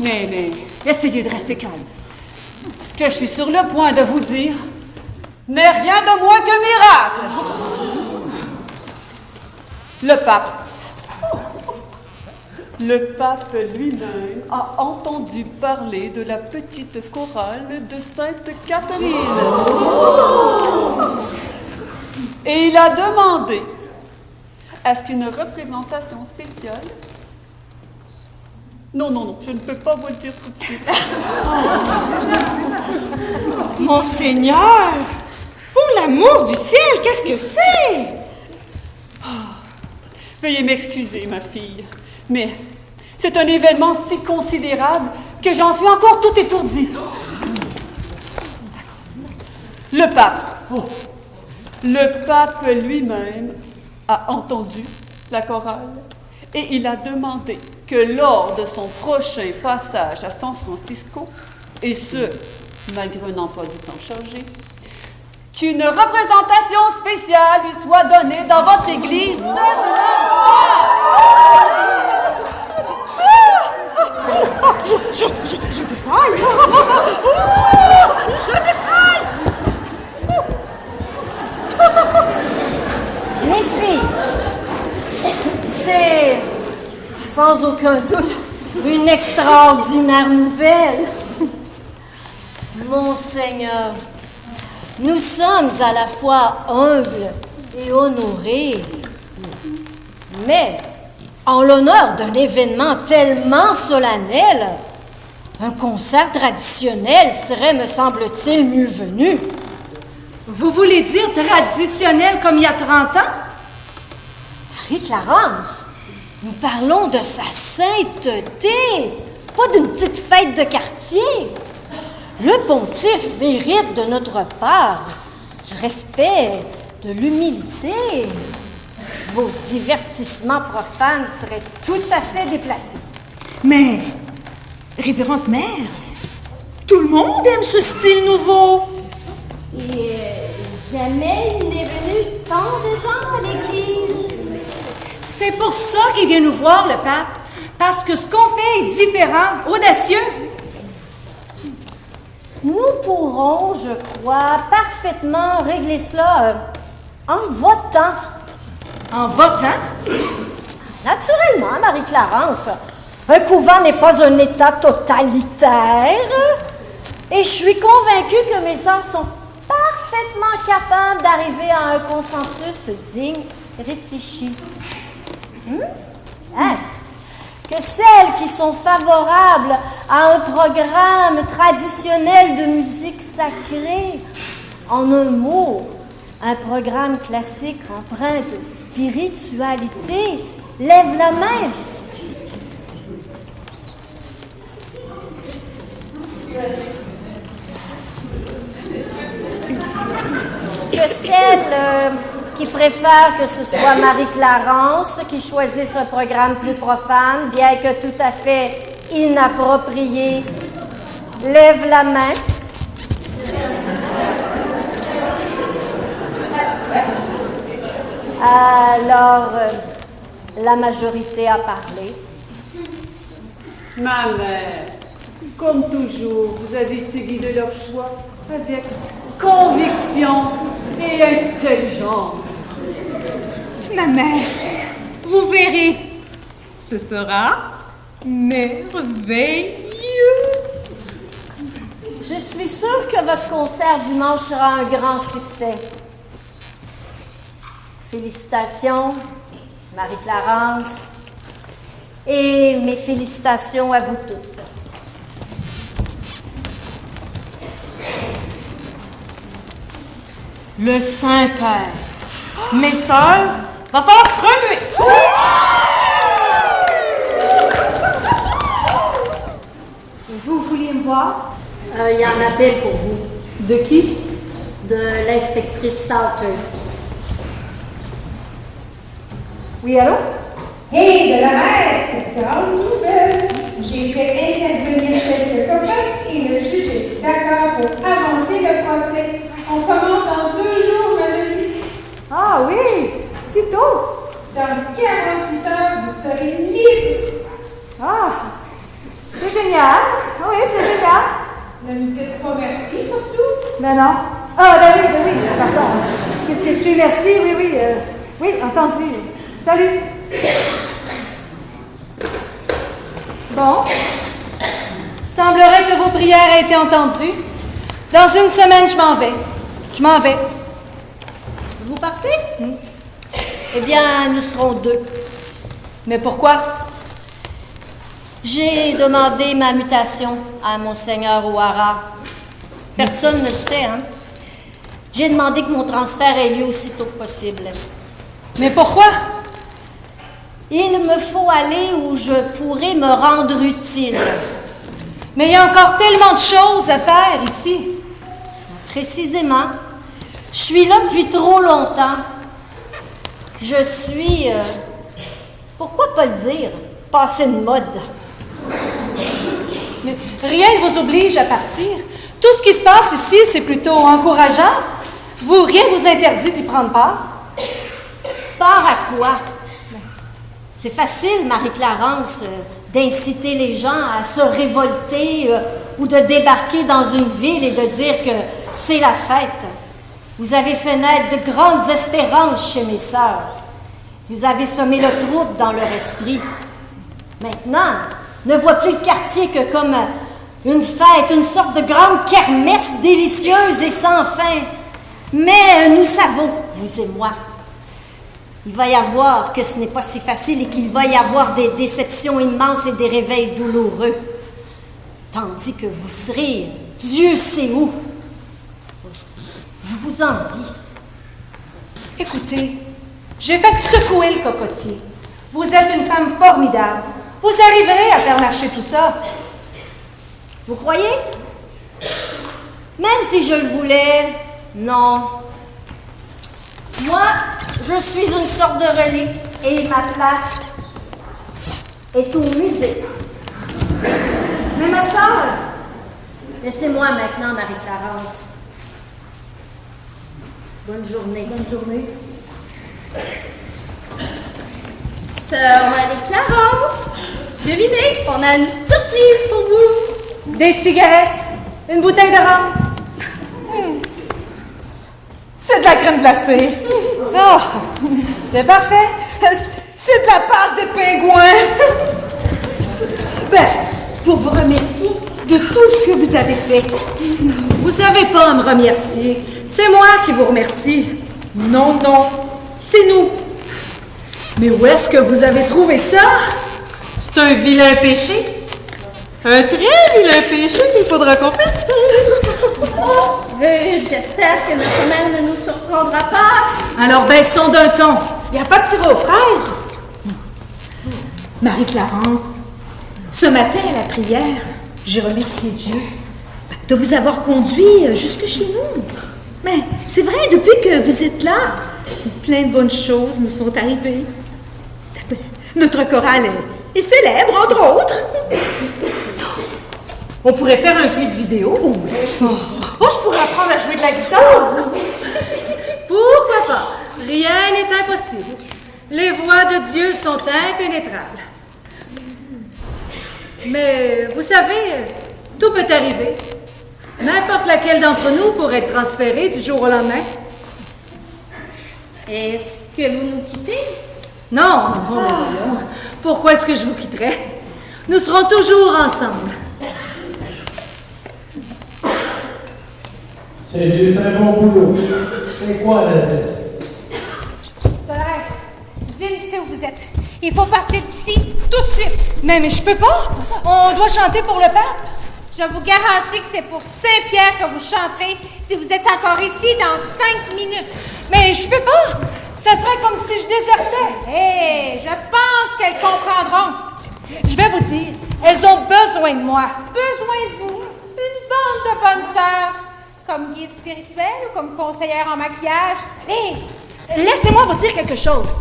Mais, essayez de rester calme. Ce que je suis sur le point de vous dire n'est rien de moins qu'un miracle. Le pape lui-même a entendu parler de la petite chorale de Sainte-Catherine. Et il a demandé à ce qu'une représentation spéciale... Non, je ne peux pas vous le dire tout de suite. Monseigneur, pour l'amour du ciel, qu'est-ce que c'est? Veuillez m'excuser, ma fille, mais c'est un événement si considérable que j'en suis encore tout étourdie. Le pape lui-même a entendu la chorale et il a demandé que lors de son prochain passage à San Francisco, et ce, malgré un emploi du temps chargé, qu'une représentation spéciale lui soit donnée dans votre église de Je défaille. Je défaille. Les filles, c'est sans aucun doute une extraordinaire nouvelle. Monseigneur, nous sommes à la fois humbles et honorés. Mais, en l'honneur d'un événement tellement solennel, un concert traditionnel serait, me semble-t-il, mieux venu. Vous voulez dire traditionnel comme il y a 30 ans? Marie-Clarence, nous parlons de sa sainteté, pas d'une petite fête de quartier. Le pontife mérite de notre part du respect, de l'humilité. Vos divertissements profanes seraient tout à fait déplacés. Mais, révérende mère, tout le monde aime ce style nouveau. Et jamais il n'est venu tant de gens à l'église. C'est pour ça qu'il vient nous voir, le pape. Parce que ce qu'on fait est différent, audacieux. Nous pourrons, je crois, parfaitement régler cela en votant. En votant? Naturellement, Marie-Clarence. Un couvent n'est pas un État totalitaire. Et je suis convaincue que mes sœurs sont parfaitement capables d'arriver à un consensus digne et réfléchi. Hein? Que celles qui sont favorables à un programme traditionnel de musique sacrée, en un mot, un programme classique empreint de spiritualité, lèvent la main. Que celles qui préfèrent que ce soit Marie-Clarence qui choisisse un programme plus profane, bien que tout à fait inapproprié, lève la main. Alors, la majorité a parlé. Ma mère, comme toujours, vous avez suivi de leur choix avec conviction et intelligence. Ma mère, vous verrez, ce sera merveilleux. Je suis sûre que votre concert dimanche sera un grand succès. Félicitations, Marie-Clarence, et mes félicitations à vous toutes. Le Saint-Père. Mes sœurs, va falloir se remuer. Vous vouliez me voir? Il y a un appel pour vous. De qui? De l'inspectrice Salters. Oui, allô? Hé, de la messe, grande nouvelle! J'ai fait intervenir quelques copains et le juge est d'accord pour avancer le procès. On commence dans 2 jours, ma jolie. Ah oui, si tôt. Dans 48 heures, vous serez libre. Ah, c'est génial. Oui, c'est génial. Ne me dites pas merci, surtout. Ben non. Ah, ben oui, pardon. Qu'est-ce que je suis? Merci, oui. Oui, entendu. Salut. Bon. Semblerait que vos prières aient été entendues. Dans 1 semaine, je m'en vais. Vous partez? Eh bien, nous serons 2. Mais pourquoi? J'ai demandé ma mutation à Monseigneur O'Hara. Personne ne le sait, hein? J'ai demandé que mon transfert ait lieu aussitôt que possible. Mais pourquoi? Il me faut aller où je pourrai me rendre utile. Mais il y a encore tellement de choses à faire ici. Précisément. Je suis là depuis trop longtemps. Je suis, pourquoi pas le dire, passé de mode. Mais rien ne vous oblige à partir. Tout ce qui se passe ici, c'est plutôt encourageant. Rien ne vous interdit d'y prendre part. Part à quoi? C'est facile, Marie-Clarence, d'inciter les gens à se révolter ou de débarquer dans une ville et de dire que c'est la fête. Vous avez fait naître de grandes espérances chez mes sœurs. Vous avez semé le trouble dans leur esprit. Maintenant, ne voient plus le quartier que comme une fête, une sorte de grande kermesse délicieuse et sans fin. Mais nous savons, vous et moi, il va y avoir que ce n'est pas si facile et qu'il va y avoir des déceptions immenses et des réveils douloureux. Tandis que vous serez, Dieu sait où. Je vous envie. Écoutez, j'ai fait que secouer le cocotier. Vous êtes une femme formidable. Vous arriverez à faire marcher tout ça. Vous croyez? Même si je le voulais, non. Moi, je suis une sorte de relique et ma place est au musée. Mais ma sœur, laissez-moi maintenant, Marie-Clarence. Bonne journée. Bonne journée. Sœur Marie-Clarence, devinez, on a une surprise pour vous. Des cigarettes, une bouteille de rhum. C'est de la crème glacée. Oh, c'est parfait. C'est de la part des pingouins. Ben, pour vous remercier de tout ce que vous avez fait. Vous savez pas me remercier. C'est moi qui vous remercie. Non, c'est nous. Mais où est-ce que vous avez trouvé ça? C'est un vilain péché. Un très vilain péché qu'il faudra confesser. J'espère que notre mère ne nous surprendra pas. Alors baissons d'un ton. Il n'y a pas de tiré aux fraises. Marie-Clarence, ce matin à la prière, j'ai remercié Dieu de vous avoir conduit jusque chez nous. Mais c'est vrai, depuis que vous êtes là, plein de bonnes choses nous sont arrivées. Notre chorale est célèbre, entre autres. On pourrait faire un clip vidéo. Oh, je pourrais apprendre à jouer de la guitare. Pourquoi pas? Rien n'est impossible. Les voies de Dieu sont impénétrables. Mais vous savez, tout peut arriver. N'importe laquelle d'entre nous pourrait être transférée du jour au lendemain. Est-ce que vous nous quittez? Non, mais voyons. Pourquoi est-ce que je vous quitterais? Nous serons toujours ensemble. C'est du très bon boulot. C'est quoi l'adresse? Dolores, Vin sait où vous êtes. Il faut partir d'ici tout de suite. Mais je peux pas. On doit chanter pour le pape. Je vous garantis que c'est pour Saint-Pierre que vous chanterez si vous êtes encore ici dans 5 minutes. Mais je peux pas. Ça serait comme si je désertais. Hé, je pense qu'elles comprendront. Je vais vous dire, elles ont besoin de moi. Besoin de vous. Une bande de bonnes sœurs. Comme guide spirituel ou comme conseillère en maquillage. Hé, laissez-moi vous dire quelque chose.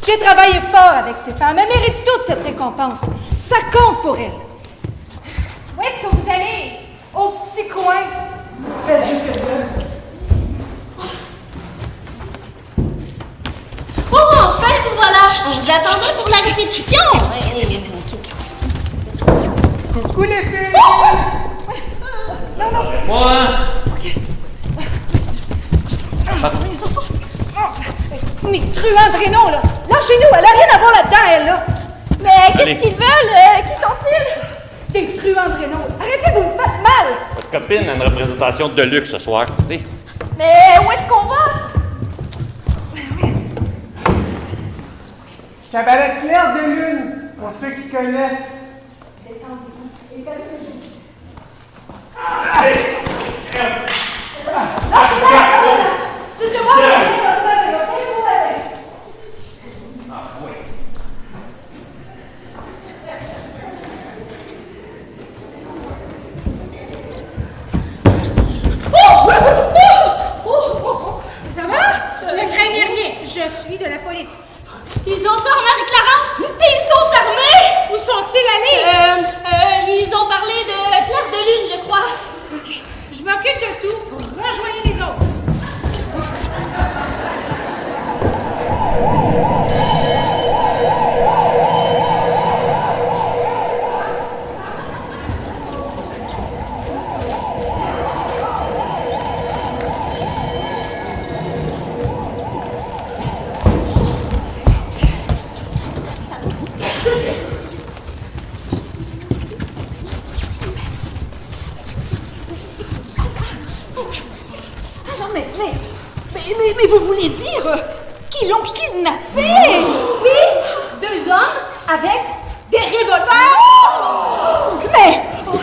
J'ai travaillé fort avec ces femmes. Elles méritent toute cette récompense. Ça compte pour elles. Où est-ce que vous allez? Au petit coin. Espèce de curieuse. Oh, enfin, vous voilà! On vous attendait pour la répétition! Coucou les filles! Non, non! Moi! Mais truand de Renaud, là! Lâchez-nous, elle a rien à voir là-dedans, elle, là! Mais qu'est-ce qu'ils veulent? Qui sont-ils? Des truands de Renaud! Arrêtez, vous me faites mal! Votre copine a une représentation de luxe ce soir. Allez. Mais où est-ce qu'on va? Cabaret Clair de Lune, pour ceux qui connaissent. C'est moi qui Ça va? Ne craignez rien. Je suis de la police. Ils ont sort Marie-Clarence et ils sont armés! Où sont-ils allés? Ils ont parlé de Claire de Lune, je crois. OK. Je m'occupe de tout. Rejoignez les autres. Mais vous voulez dire qu'ils l'ont kidnappé? Oui, 2 hommes avec des revolvers.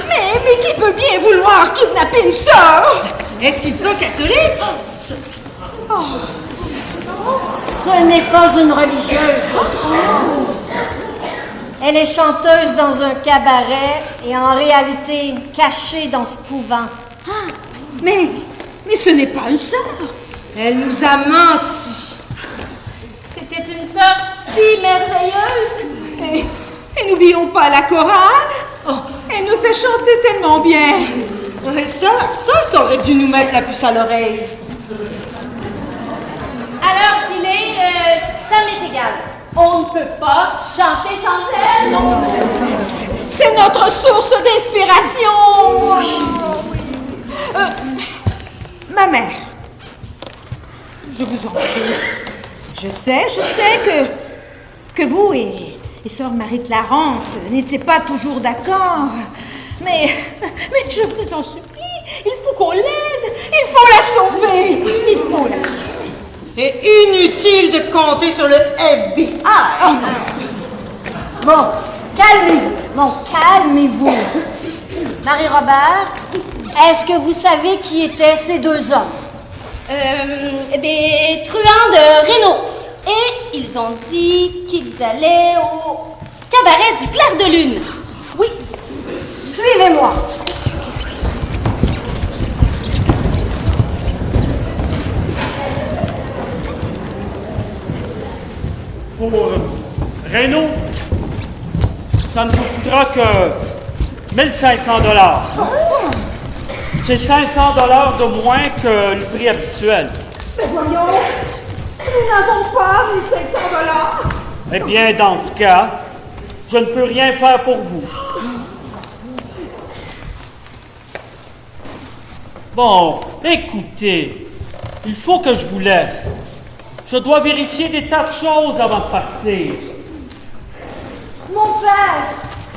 Mais qui peut bien vouloir kidnapper une sœur? Est-ce qu'ils sont catholiques? Ce n'est pas une religieuse. Elle est chanteuse dans un cabaret et en réalité cachée dans ce couvent. Mais ce n'est pas une sœur. Elle nous a menti. C'était une sœur si merveilleuse. Et n'oublions pas la chorale. Elle nous fait chanter tellement bien. Ça aurait dû nous mettre la puce à l'oreille. À l'heure qu'il est, ça m'est égal. On ne peut pas chanter sans elle. Non, c'est notre source d'inspiration. Ma mère, je vous en prie. Je sais que vous et sœur Marie-Clarence n'étiez pas toujours d'accord. Mais je vous en supplie, il faut qu'on l'aide. Il faut la sauver. Il faut la sauver. Et inutile de compter sur le FBI. Bon, calmez-vous. Calmez-vous. Marie-Robert, est-ce que vous savez qui étaient ces 2 hommes? Des truands de Renaud. Et ils ont dit qu'ils allaient au cabaret du Clair de Lune. Oui, suivez-moi. Pour Renaud, ça ne vous coûtera que 1500 $. C'est 500 $ de moins que le prix habituel. Mais voyons, nous n'avons pas 1500 $. Eh bien, dans ce cas, je ne peux rien faire pour vous. Bon, écoutez, il faut que je vous laisse. Je dois vérifier des tas de choses avant de partir. Mon père,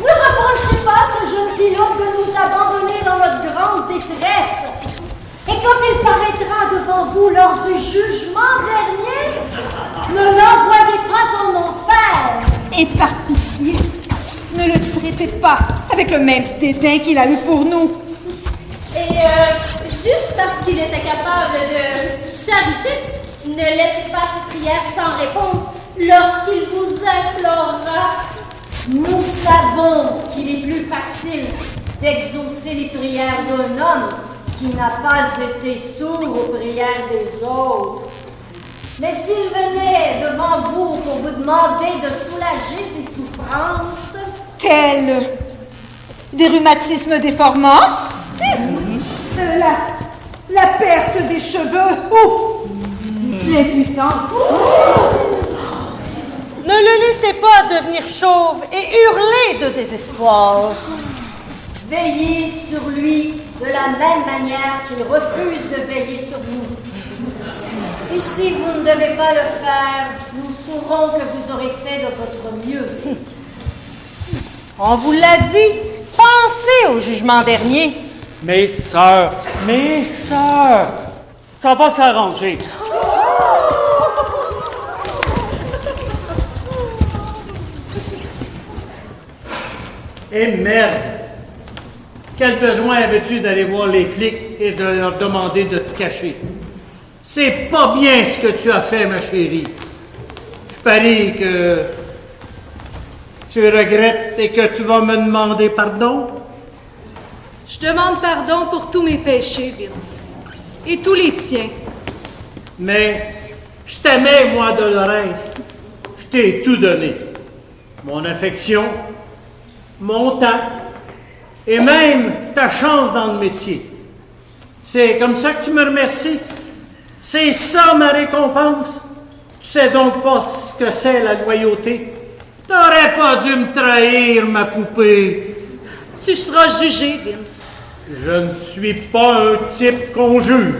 ne reprochez pas ce jeune pilote de nous abandonner dans notre grande détresse. Et quand il paraît pas devant vous lors du jugement dernier? Ne l'envoyez pas en enfer! Et par pitié, ne le traitez pas avec le même dédain qu'il a eu pour nous. Et juste parce qu'il était capable de charité, ne laissez pas ses prières sans réponse lorsqu'il vous implorera. Nous savons qu'il est plus facile d'exaucer les prières d'un homme qui n'a pas été sourd aux prières des autres. Mais s'il venait devant vous pour vous demander de soulager ses souffrances, Tels des rhumatismes déformants, la perte des cheveux ou l'impuissance. Ne le laissez pas devenir chauve et hurler de désespoir. veillez sur lui de la même manière qu'il refuse de veiller sur nous. Et si vous ne devez pas le faire, nous saurons que vous aurez fait de votre mieux. On vous l'a dit, pensez au jugement dernier. Mes sœurs, ça va s'arranger. Et merde! Quel besoin avais-tu d'aller voir les flics et de leur demander de te cacher? C'est pas bien ce que tu as fait, ma chérie. Je parie que tu regrettes et que tu vas me demander pardon. Je demande pardon pour tous mes péchés, Vince. Et tous les tiens. Mais je t'aimais, moi, Dolores. Je t'ai tout donné. Mon affection, mon temps et même ta chance dans le métier. C'est comme ça que tu me remercies? C'est ça ma récompense? Tu sais donc pas ce que c'est la loyauté? T'aurais pas dû me trahir, ma poupée. Tu seras jugé, Vince. Je ne suis pas un type qu'on juge.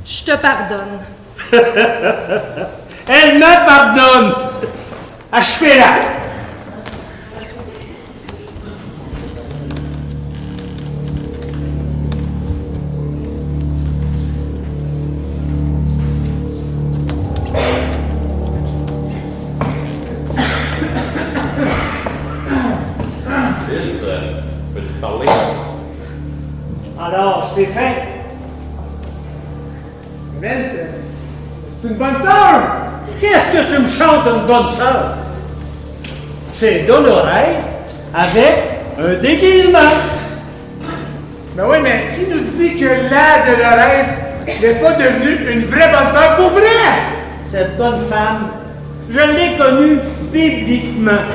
Je te pardonne. Elle me pardonne. Achevez-la. Peux-tu parler? Alors, c'est fait. Vince, c'est une bonne sœur! Qu'est-ce que tu me chantes une bonne sœur? C'est Dolores avec un déguisement. Ben oui, mais qui nous dit que la Dolores n'est pas devenue une vraie bonne sœur pour vrai? Cette bonne femme, je l'ai connue bibliquement.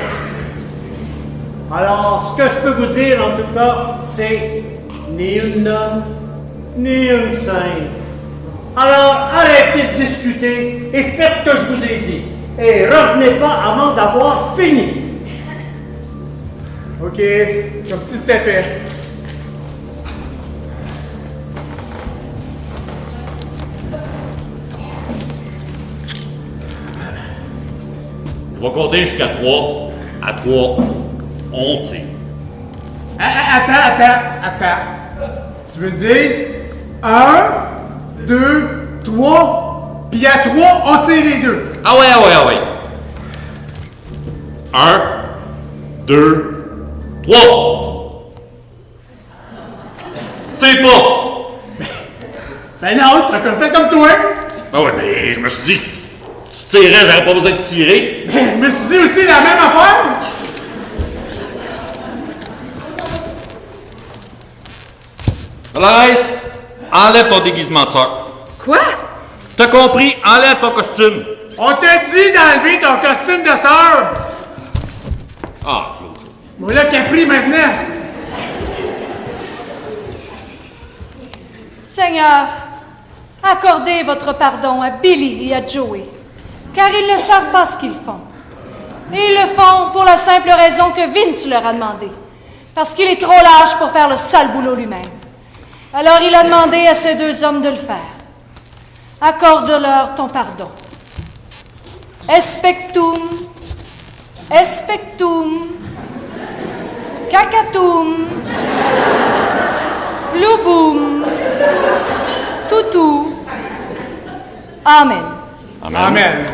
Alors, ce que je peux vous dire, en tout cas, c'est ni une nonne, ni une sainte. Alors, arrêtez de discuter et faites ce que je vous ai dit. Et revenez pas avant d'avoir fini. OK, comme si c'était fait. Je vais compter jusqu'à 3. À 3, on tire. Attends. Tu veux dire 1, 2, 3, puis à 3, on tire les deux. Ah ouais. 1, 2, 3. C'est pas. Ben non, t'as fait comme toi. Ah ouais, mais je me suis dit, si tu tirais, j'aurais pas besoin de tirer. Je me suis dit aussi la même affaire. Dolores, enlève ton déguisement de sœur. Quoi? T'as compris? Enlève ton costume. On t'a dit d'enlever ton costume de sœur. Ah, Claude. Bon là, qu'elle a pris maintenant. Seigneur, accordez votre pardon à Billy et à Joey, car ils ne savent pas ce qu'ils font. Et ils le font pour la simple raison que Vince leur a demandé, parce qu'il est trop lâche pour faire le sale boulot lui-même. Alors il a demandé à ces deux hommes de le faire. Accorde-leur ton pardon. Expectum, cacatum, lupus. Boum. Toutou. Amen. Amen.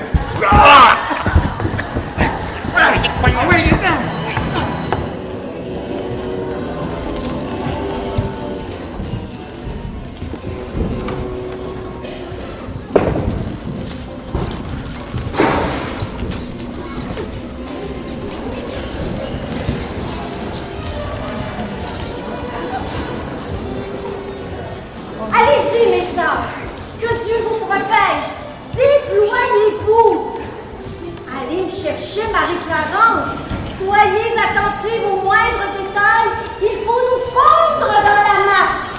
Allez-y, mes sœurs. Que Dieu vous protège. Déployez-vous. Allez me chercher Marie-Clarence. Soyez attentives aux moindres détails. Il faut nous fondre dans la masse.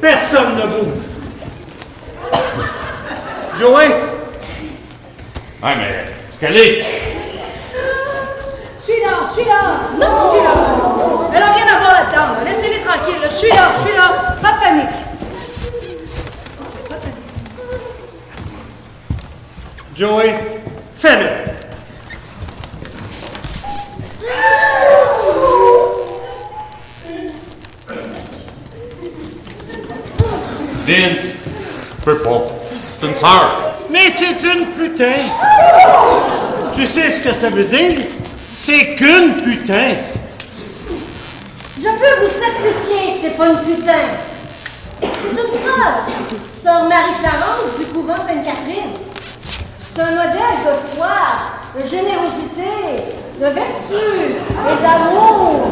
Personne ne bouge. Joey? Ouais, mais ce qu'elle est. Je suis là. Non, je suis là. Elle a rien à voir là-dedans. Là. Laissez-les tranquilles. Je suis là. Pas de panique. Joey, fais-le. Vince, je peux pas. C'est une sœur. Mais c'est une putain. Tu sais ce que ça veut dire? C'est qu'une putain. Je peux vous certifier que c'est pas une putain. C'est une sœur. Sœur Marie-Clarence du couvent Sainte-Catherine. C'est un modèle de foi, de générosité, de vertu et d'amour.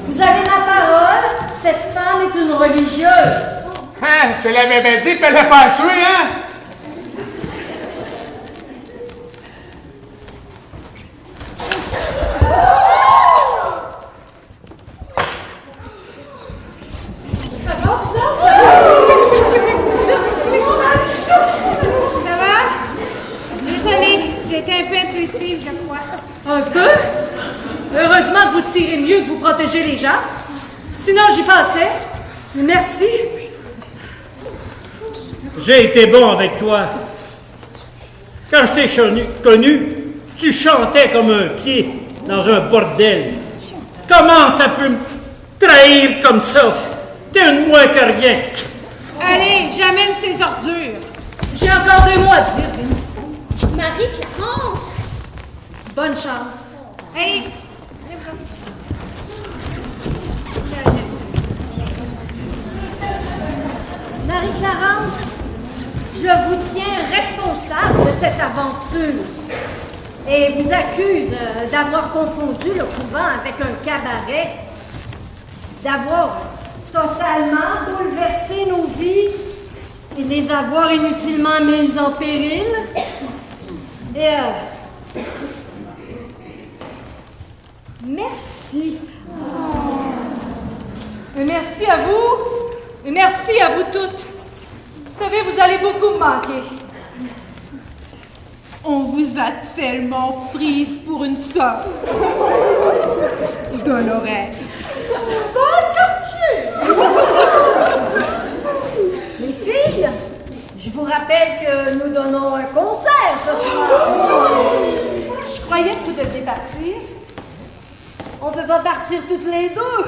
Vous avez ma parole, cette femme est une religieuse. Hein, je te l'avais bien dit, fallait pas la tuer, hein? Ça va, ça? Ça va? Désolée, j'ai été un peu impulsive, je crois. Un peu? Heureusement que vous tirez mieux que vous protégez les gens. Sinon, j'y passais. Merci. J'ai été bon avec toi. Quand je t'ai connu, tu chantais comme un pied dans un bordel. Comment t'as pu me trahir comme ça? T'es une moins que rien. Allez, j'amène ces ordures. J'ai encore 2 mois à te dire, Vince. Marie-Clarence. Bonne chance. Allez. Marie-Clarence, je vous tiens responsable de cette aventure et vous accuse d'avoir confondu le couvent avec un cabaret, d'avoir totalement bouleversé nos vies et de les avoir inutilement mises en péril. Et merci. Et merci à vous. Et merci à vous toutes. Vous savez, vous allez beaucoup me manquer. On vous a tellement prise pour une sœur. Dolores. Votre quartier! Les filles, Je vous rappelle que nous donnons un concert ce soir. Je croyais que vous deviez partir. On ne peut pas partir toutes les deux.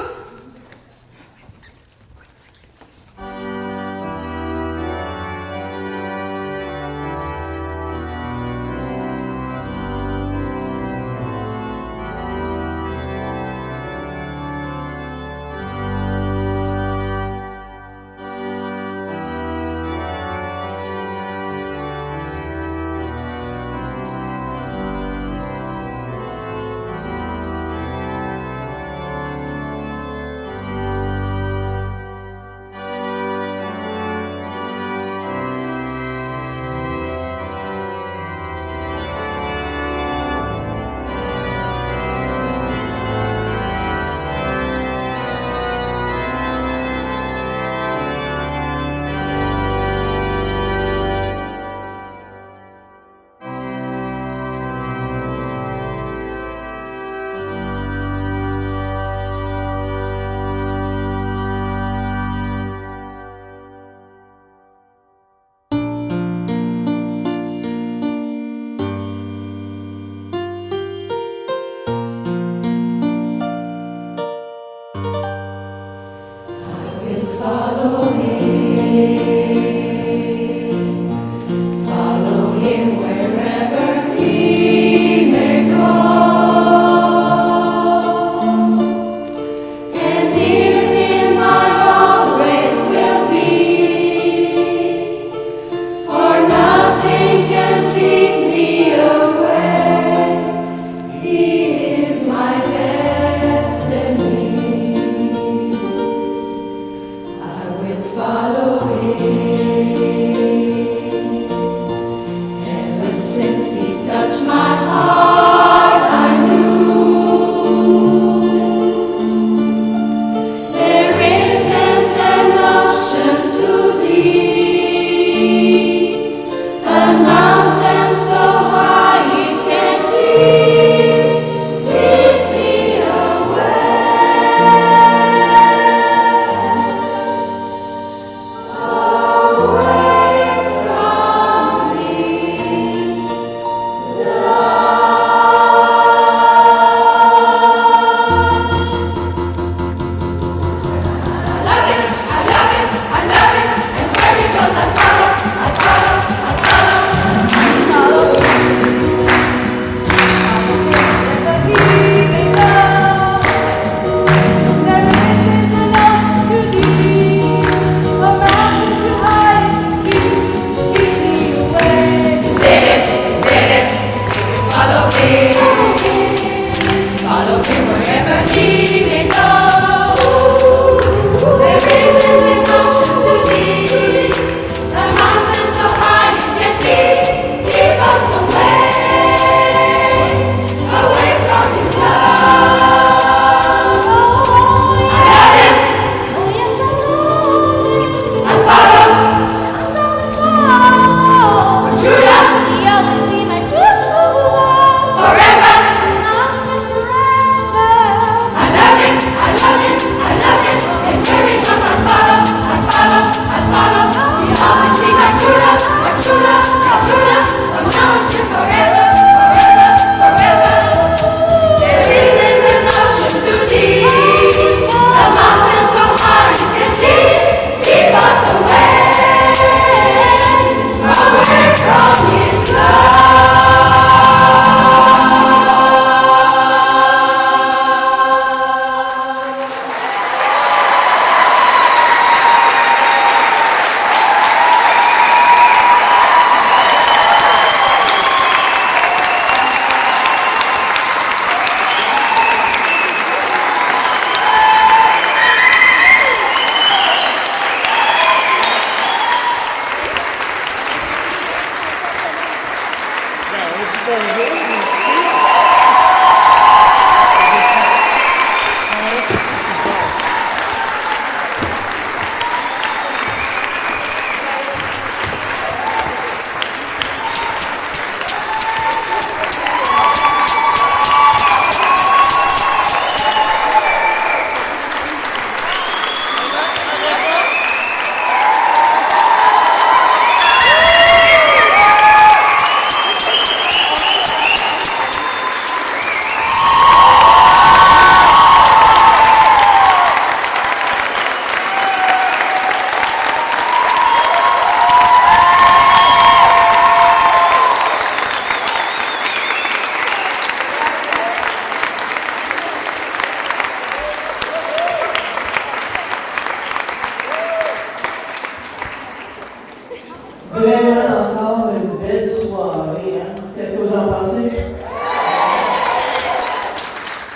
Vraiment encore une belle soirée, hein? Qu'est-ce que vous en pensez?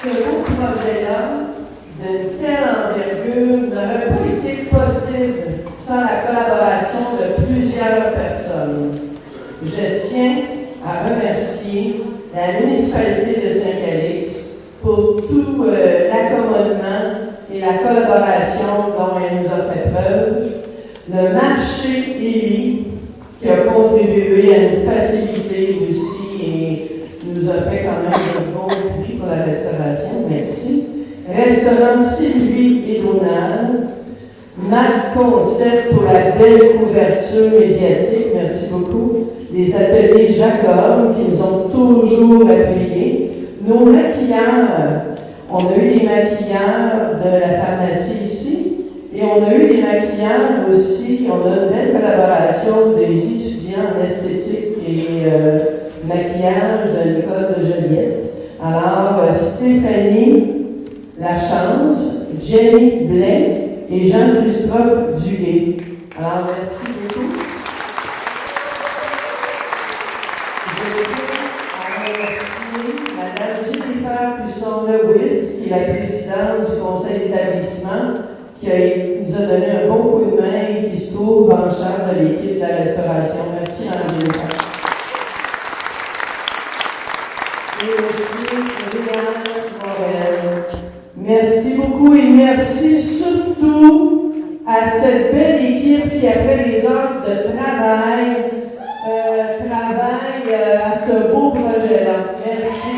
Ce beau projet-là, d'une telle envergure, n'aurait pas été possible sans la collaboration de plusieurs personnes. Je tiens à remercier la municipalité de Saint-Calix pour tout l'accommodement et la collaboration dont elle nous a fait preuve, le marché Élie, qui a contribué à nous faciliter aussi et nous a fait quand même un bon prix pour la restauration, merci. Restaurant Sylvie et Donald, Mac Concept pour la belle couverture médiatique, merci beaucoup. Les ateliers Jacob qui nous ont toujours appuyés. Nos maquilleurs, on a eu des maquilleurs de la pharmacie ici et on a eu des maquilleurs aussi, on a une belle collaboration des étudiants en esthétique et maquillage de l'école de Joliette. Alors, Stéphanie Lachance, Jenny Blais et Jean-Christophe Duguay. Alors, merci beaucoup. Je vais remercier Mme Jennifer Cusson-Lewis, qui est la présidente du conseil d'établissement, qui nous a donné un bon coup de main et qui se trouve en charge de l'équipe de la restauration. Merci, Mme Jennifer. Et aussi, Réal Morel. Merci beaucoup et merci surtout à cette belle équipe qui a fait les heures de travail, à ce beau projet-là. Merci.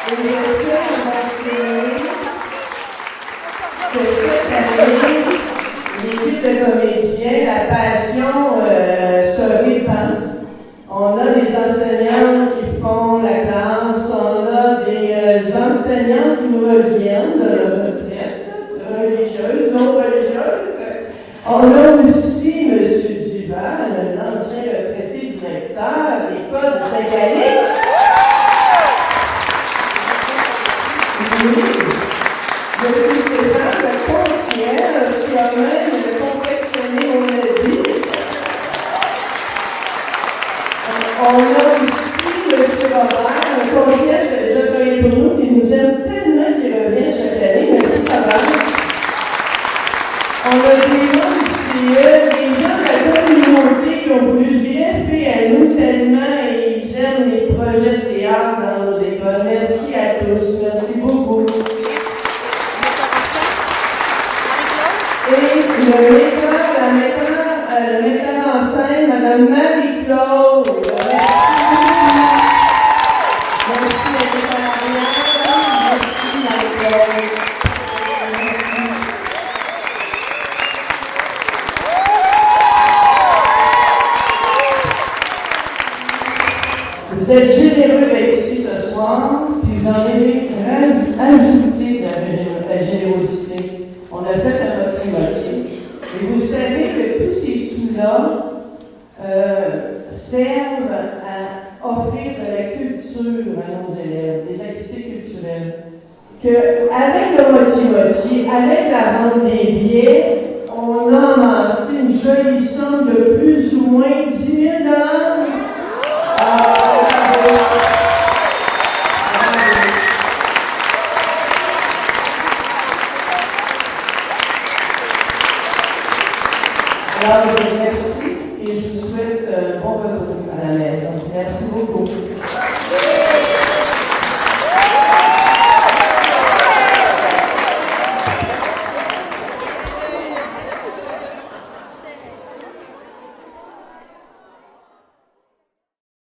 Et je tiens à mentionner que cette année, l'équipe de comédiens, la passion se répand. On a des enseignants qui font la classe, on a des enseignants qui nous reviennent de la retraite, religieuse, non religieuse. On a aussi M. Duval, l'ancien retraité directeur de l'école de Saint-Calix. M. Stéphane de Pontière, qui a même confectionné au Nazi. On a aussi M. Robert, un concierge qui a déjà travaillé pour nous, qui nous aime tellement qu'il revient chaque année. Merci, Robert. On a des gens ici, des gens de la communauté qui ont voulu se greffer à nous tellement ils aiment les projets de théâtre dans nos écoles. Merci à tous. Merci beaucoup. Et le metteur en scène, Mme Marie-Claude. Merci à Merci Marie-Claude. Vous êtes généreux d'être ici ce soir, puis vous en avez ajouté de la générosité. On a fait à moitié-moitié. Et vous savez que tous ces sous-là servent à offrir de la culture à nos élèves, des activités culturelles. Qu'avec le moitié-moitié, avec la vente des billets, on a amassé une jolie somme de plus ou moins 10 000 $. Alors, je vous remercie et je vous souhaite un bon retour à la maison. Merci beaucoup.